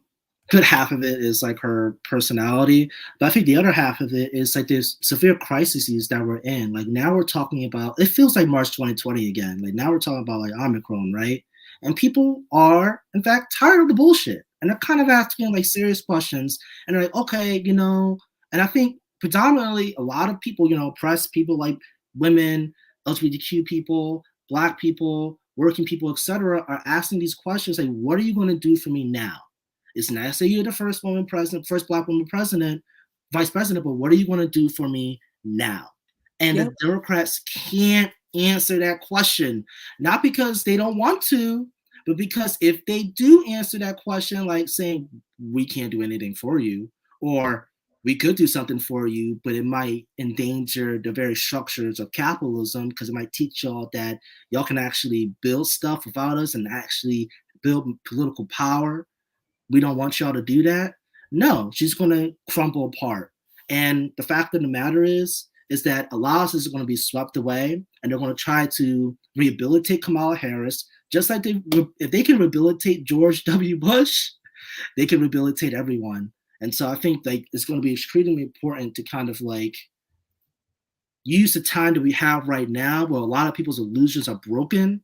good half of it is like her personality, but I think the other half of it is like there's severe crises that we're in. Like now we're talking about, it feels like March 2020 again. Like now we're talking about like Omicron, right? And people are in fact tired of the bullshit, and they're kind of asking like serious questions, and they're like, okay, and I think predominantly a lot of people, press people like women, LGBTQ people, Black people, working people, etc., are asking these questions like, what are you going to do for me now? It's nice to say you're the first woman president, first Black woman president, vice president, but what are you going to do for me now? And the Democrats can't answer that question, not because they don't want to, but because if they do answer that question, like saying, we can't do anything for you, or we could do something for you, but it might endanger the very structures of capitalism because it might teach y'all that y'all can actually build stuff without us and actually build political power. We don't want y'all to do that. No, she's going to crumble apart. And the fact of the matter is that a lot of us is going to be swept away, and they're going to try to rehabilitate Kamala Harris, just like if they can rehabilitate George W. Bush, they can rehabilitate everyone. And so I think like it's going to be extremely important to kind of like use the time that we have right now, where a lot of people's illusions are broken,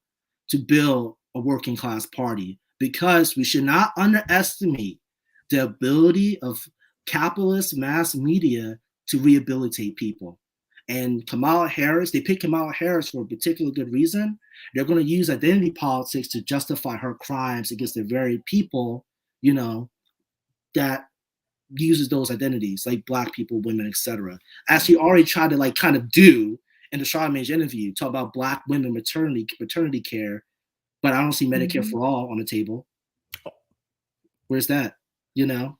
to build a working class party, because we should not underestimate the ability of capitalist mass media to rehabilitate people. And Kamala Harris, they picked Kamala Harris for a particular good reason. They're going to use identity politics to justify her crimes against the very people, you know, that uses those identities, like Black people, women, etc. As she already tried to like kind of do in the Charlamagne interview, talk about Black women maternity care, but I don't see Medicare for all on the table. Where's that? You know?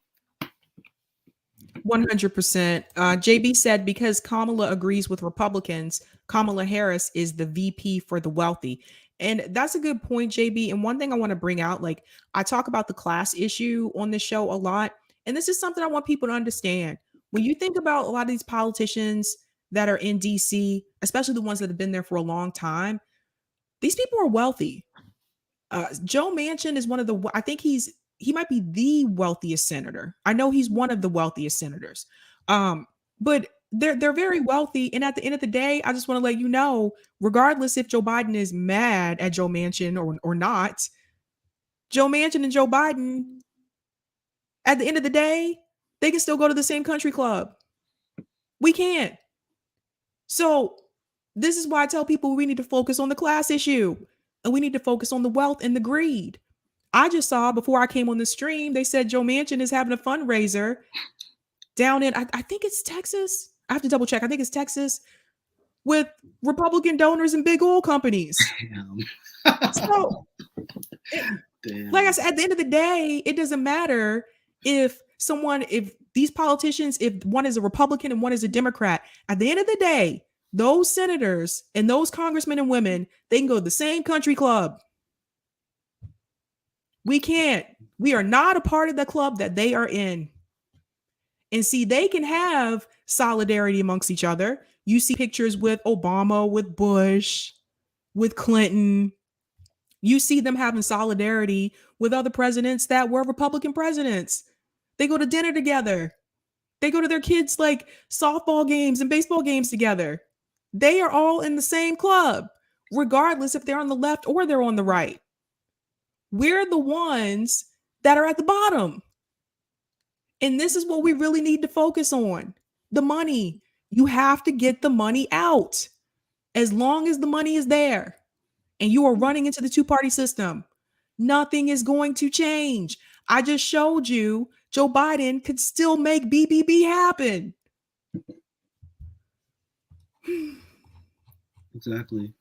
100%. JB said, because Kamala agrees with Republicans, Kamala Harris is the VP for the wealthy. And that's a good point, JB. And one thing I want to bring out, like I talk about the class issue on this show a lot. And this is something I want people to understand. When you think about a lot of these politicians that are in DC, especially the ones that have been there for a long time, these people are wealthy. Joe Manchin is one of the, I think he might be the wealthiest senator. I know he's one of the wealthiest senators. But they're very wealthy. And at the end of the day, I just want to let you know, regardless if Joe Biden is mad at Joe Manchin or not, Joe Manchin and Joe Biden, at the end of the day, they can still go to the same country club. We can't. So this is why I tell people we need to focus on the class issue, and we need to focus on the wealth and the greed. I just saw before I came on the stream, they said Joe Manchin is having a fundraiser down in, I think it's Texas. I have to double check. I think it's Texas, with Republican donors and big oil companies. So, like I said, at the end of the day, it doesn't matter if these politicians, if one is a Republican and one is a Democrat. At the end of the day, those senators and those congressmen and women, they can go to the same country club. We can't. We are not a part of the club that they are in. And see, they can have solidarity amongst each other. You see pictures with Obama, with Bush, with Clinton. You see them having solidarity with other presidents that were Republican presidents. They go to dinner together. They go to their kids' like softball games and baseball games together. They are all in the same club, regardless if they're on the left or they're on the right. We're the ones that are at the bottom. And this is what we really need to focus on. The money. You have to get the money out. As long as the money is there and you are running into the two-party system, nothing is going to change. I just showed you Joe Biden could still make BBB happen. Exactly.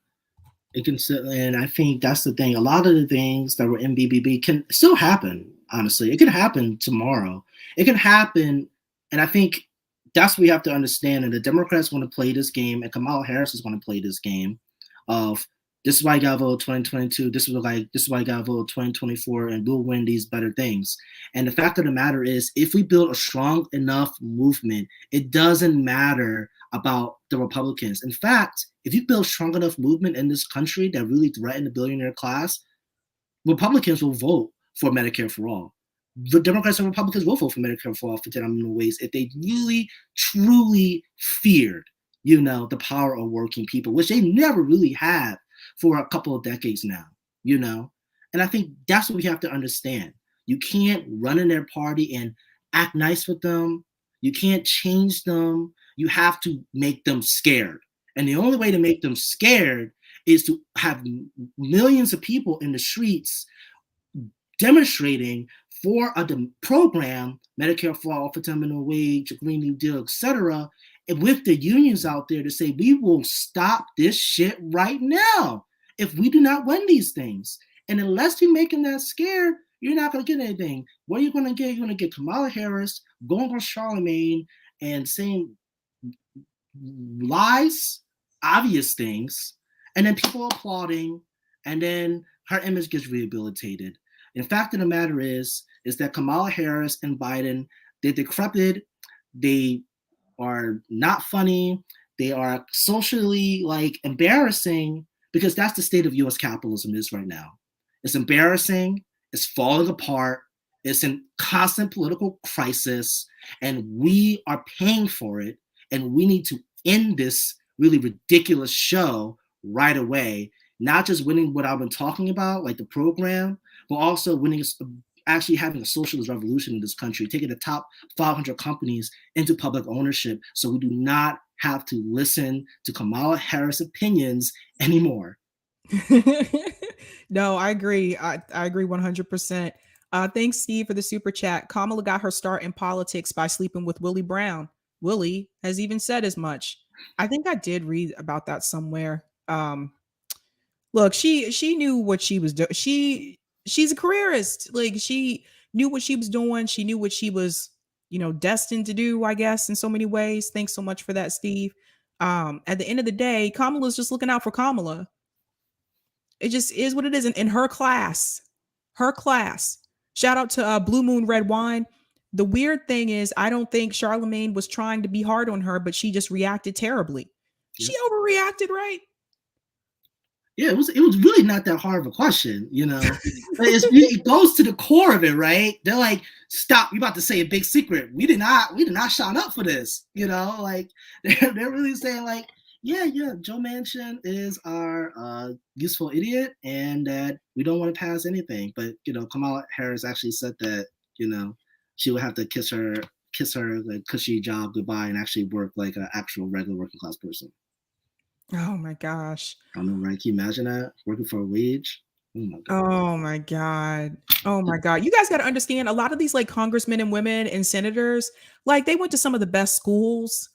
It can still, and I think that's the thing. A lot of the things that were in BBB can still happen. Honestly, it could happen tomorrow. It can happen, and I think that's what we have to understand. And the Democrats want to play this game, and Kamala Harris is going to play this game of this is why I got to vote 2022. This is why I got to vote 2024, and we'll win these better things. And the fact of the matter is, if we build a strong enough movement, it doesn't matter about the Republicans. In fact, if you build strong enough movement in this country that really threaten the billionaire class, Republicans will vote for Medicare for all. The Democrats and Republicans will vote for Medicare for all for 10 million ways if they really, truly feared, the power of working people, which they never really have for a couple of decades now, And I think that's what we have to understand. You can't run in their party and act nice with them. You can't change them. You have to make them scared. And the only way to make them scared is to have millions of people in the streets demonstrating for a program, Medicare for all, for 10 minimum wage, Green New Deal, etc., and with the unions out there to say, we will stop this shit right now if we do not win these things. And unless you're making that scared, you're not going to get anything. What are you going to get? You're going to get Kamala Harris going on Charlamagne and saying lies, obvious things, and then people applauding, and then her image gets rehabilitated. The fact of the matter is that Kamala Harris and Biden, they're decrepit, they are not funny, they are socially like embarrassing, because that's the state of US capitalism is right now. It's embarrassing, it's falling apart, it's in constant political crisis, and we are paying for it, and we need to end this really ridiculous show right away. Not just winning what I've been talking about, like the program, but also winning, actually having a socialist revolution in this country, taking the top 500 companies into public ownership, so we do not have to listen to Kamala Harris opinions anymore. No, I agree. I agree 100%. Thanks, Steve, for the super chat. Kamala got her start in politics by sleeping with Willie Brown. Willie has even said as much. I think I did read about that somewhere. Look, she knew what she was doing. She's a careerist. Like, she knew what she was doing. She knew what she was, destined to do, I guess, in so many ways. Thanks so much for that, Steve. At the end of the day, Kamala's just looking out for Kamala. It just is what it is in her class. Her class. Shout out to Blue Moon Red Wine. The weird thing is, I don't think Charlamagne was trying to be hard on her, but she just reacted terribly. She overreacted, right? Yeah, it was really not that hard of a question, it goes to the core of it, right? They're like, stop, you about to say a big secret. We did not sign up for this, like they're really saying like, yeah, Joe Manchin is our useful idiot, and that we don't want to pass anything. But Kamala Harris actually said that she would have to kiss her like cushy job goodbye and actually work like an actual regular working class person. Oh my gosh. I know, right? Can you imagine that? Working for a wage? Oh my God. Oh my God. Oh my God. You guys got to understand, a lot of these like congressmen and women and senators, like they went to some of the best schools.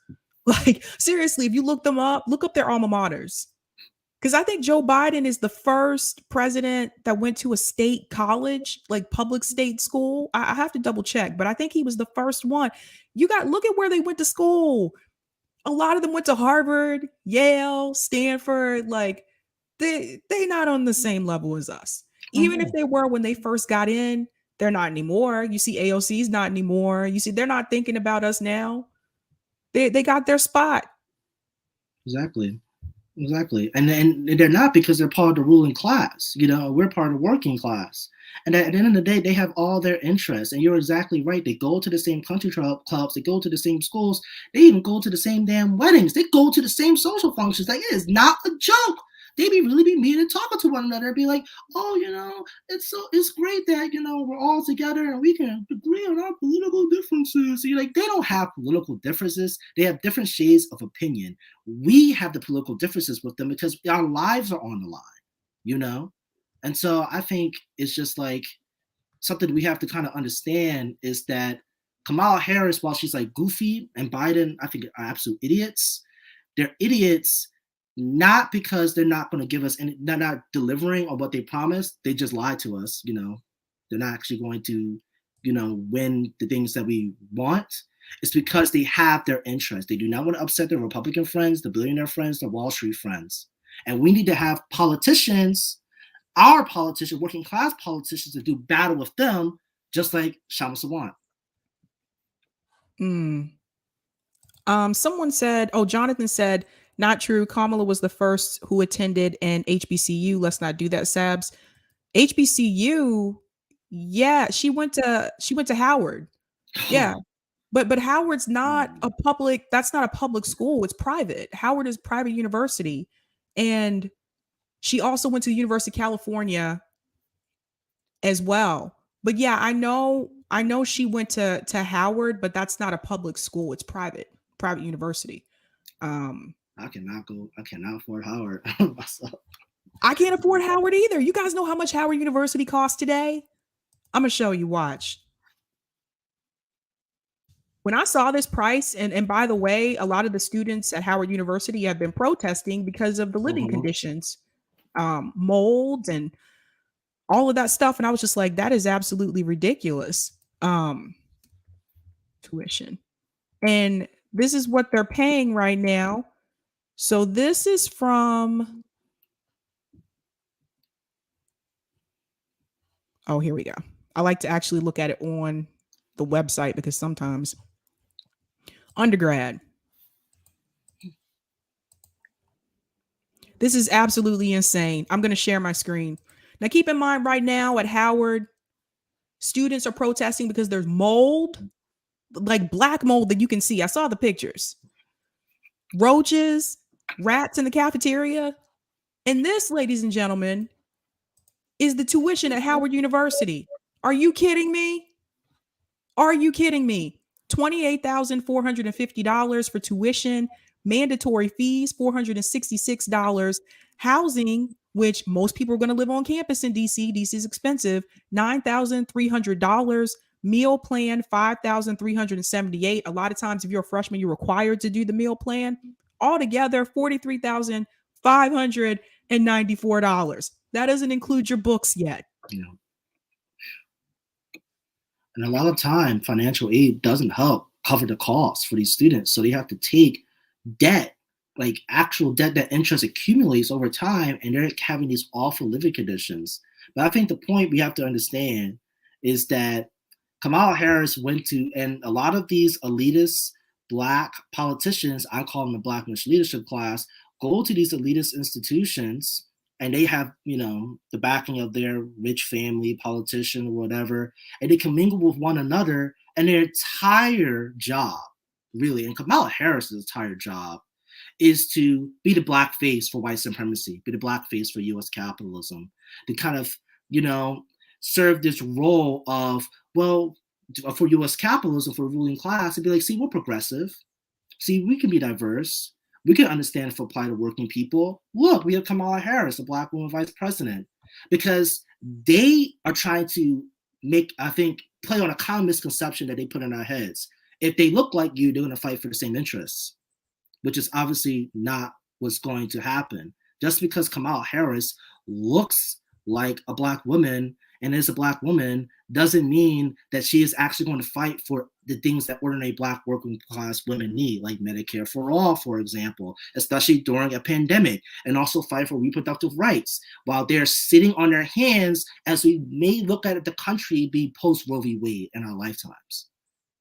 Like, seriously, if you look them up, look up their alma maters. Because I think Joe Biden is the first president that went to a state college, like public state school. I have to double check, but I think he was the first one. Look at where they went to school. A lot of them went to Harvard, Yale, Stanford. Like, they not on the same level as us. Even if they were when they first got in, they're not anymore. You see AOC's not anymore. You see, they're not thinking about us now. They got their spot. Exactly. And they're not, because they're part of the ruling class. We're part of the working class. And at the end of the day, they have all their interests. And you're exactly right. They go to the same country clubs. They go to the same schools. They even go to the same damn weddings. They go to the same social functions. Like, it is not a joke. They really be meeting and talking to one another and be like, oh, it's great that, we're all together and we can agree on our political differences. So you're like, they don't have political differences. They have different shades of opinion. We have the political differences with them because our lives are on the line, And so I think it's just like something we have to kind of understand is that Kamala Harris, while she's like goofy, and Biden, I think, are absolute idiots. They're idiots not because they're not going to give us any, they're not delivering on what they promised. They just lied to us. They're not actually going to, win the things that we want. It's because they have their interests. They do not want to upset their Republican friends, the billionaire friends, the Wall Street friends. And we need to have politicians, our politicians, working class politicians, to do battle with them, just like Kshama Sawant. Someone said, Jonathan said, not true. Kamala was the first who attended an HBCU. Let's not do that, Sabs. HBCU, yeah, she went to Howard. Yeah. But Howard's not a public, that's not a public school. It's private. Howard is private university. And she also went to the University of California as well. But yeah, I know she went to Howard, but that's not a public school. It's private university. I cannot afford Howard myself. I can't afford Howard either. You guys know how much Howard University costs today? I'm gonna show you, watch. When I saw this price, and by the way, a lot of the students at Howard University have been protesting because of the living conditions, mold and all of that stuff. And I was just like, that is absolutely ridiculous. Tuition. And this is what they're paying right now. So this is from, oh, here we go. I like to actually look at it on the website because sometimes undergrad. This is absolutely insane. I'm going to share my screen. Now, keep in mind right now at Howard, students are protesting because there's mold, like black mold that you can see. I saw the pictures. Roaches, rats in the cafeteria. And this, ladies and gentlemen, is the tuition at Howard University. Are you kidding me? Are you kidding me? $28,450 for tuition, mandatory fees, $466, housing, which most people are going to live on campus in DC. DC is expensive, $9,300, meal plan, $5,378. A lot of times, if you're a freshman, you're required to do the meal plan. Altogether, $43,594. That doesn't include your books yet. Yeah. And a lot of time, financial aid doesn't help cover the costs for these students. So they have to take debt, like actual debt that interest accumulates over time, and they're having these awful living conditions. But I think the point we have to understand is that Kamala Harris went to, and a lot of these elitist Black politicians, I call them the Black leadership class, go to these elitist institutions, and they have, the backing of their rich family, politician, or whatever, and they can mingle with one another, and their entire job, really, and Kamala Harris's entire job, is to be the black face for white supremacy, be the black face for U.S. capitalism, to kind of, serve this role of, well, for U.S. capitalism, for ruling class, and be like, see, we're progressive. See, we can be diverse. We can understand if apply to working people. Look, we have Kamala Harris, a Black woman vice president, because they are trying to play on a common misconception that they put in our heads. If they look like you, they're going to fight for the same interests, which is obviously not what's going to happen. Just because Kamala Harris looks like a Black woman and is a Black woman doesn't mean that she is actually going to fight for the things that ordinary Black working class women need, like Medicare for all, for example, especially during a pandemic, and also fight for reproductive rights, while they're sitting on their hands as we may look at the country be post Roe v. Wade in our lifetimes,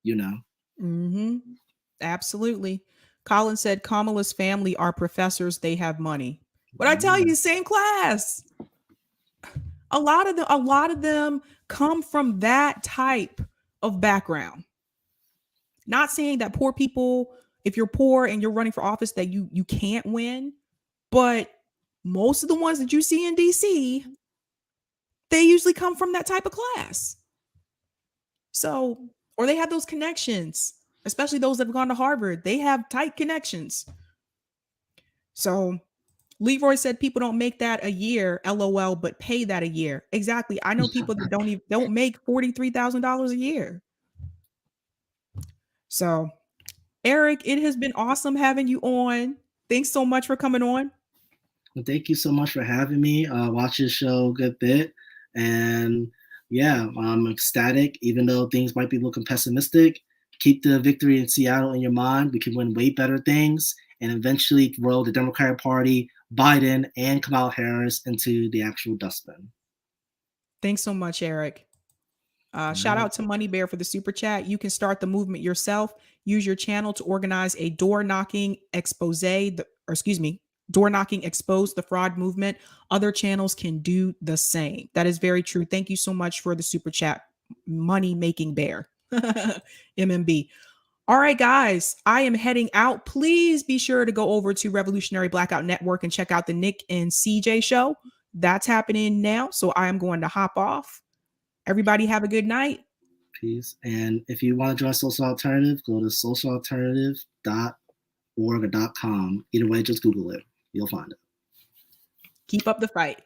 Mm-hmm. Absolutely. Colin said Kamala's family are professors. They have money. But I tell you, same class. A lot of them come from that type of background. Not saying that poor people, if you're poor and you're running for office, that you can't win, but most of the ones that you see in DC, they usually come from that type of class. So, or they have those connections, especially those that have gone to Harvard. They have tight connections. So Leroy said people don't make that a year, LOL, but pay that a year. Exactly. I know people that don't make $43,000 a year. So, Eric, it has been awesome having you on. Thanks so much for coming on. Well, thank you so much for having me. Watch this show a good bit. And yeah, I'm ecstatic, even though things might be looking pessimistic. Keep the victory in Seattle in your mind. We can win way better things and eventually roll the Democratic Party, Biden, and Kamala Harris into the actual dustbin. Thanks so much, Eric. Shout out to Money Bear for the super chat. You can start the movement yourself. Use your channel to organize a door knocking expose the fraud movement. Other channels can do the same. That is very true. Thank you so much for the super chat, Money Making Bear, MMB. All right, guys, I am heading out. Please be sure to go over to Revolutionary Blackout Network and check out the Nick and CJ show. That's happening now. So I am going to hop off. Everybody have a good night. Peace. And if you want to join Social Alternative, go to socialalternative.org or .com. Either way, just Google it. You'll find it. Keep up the fight.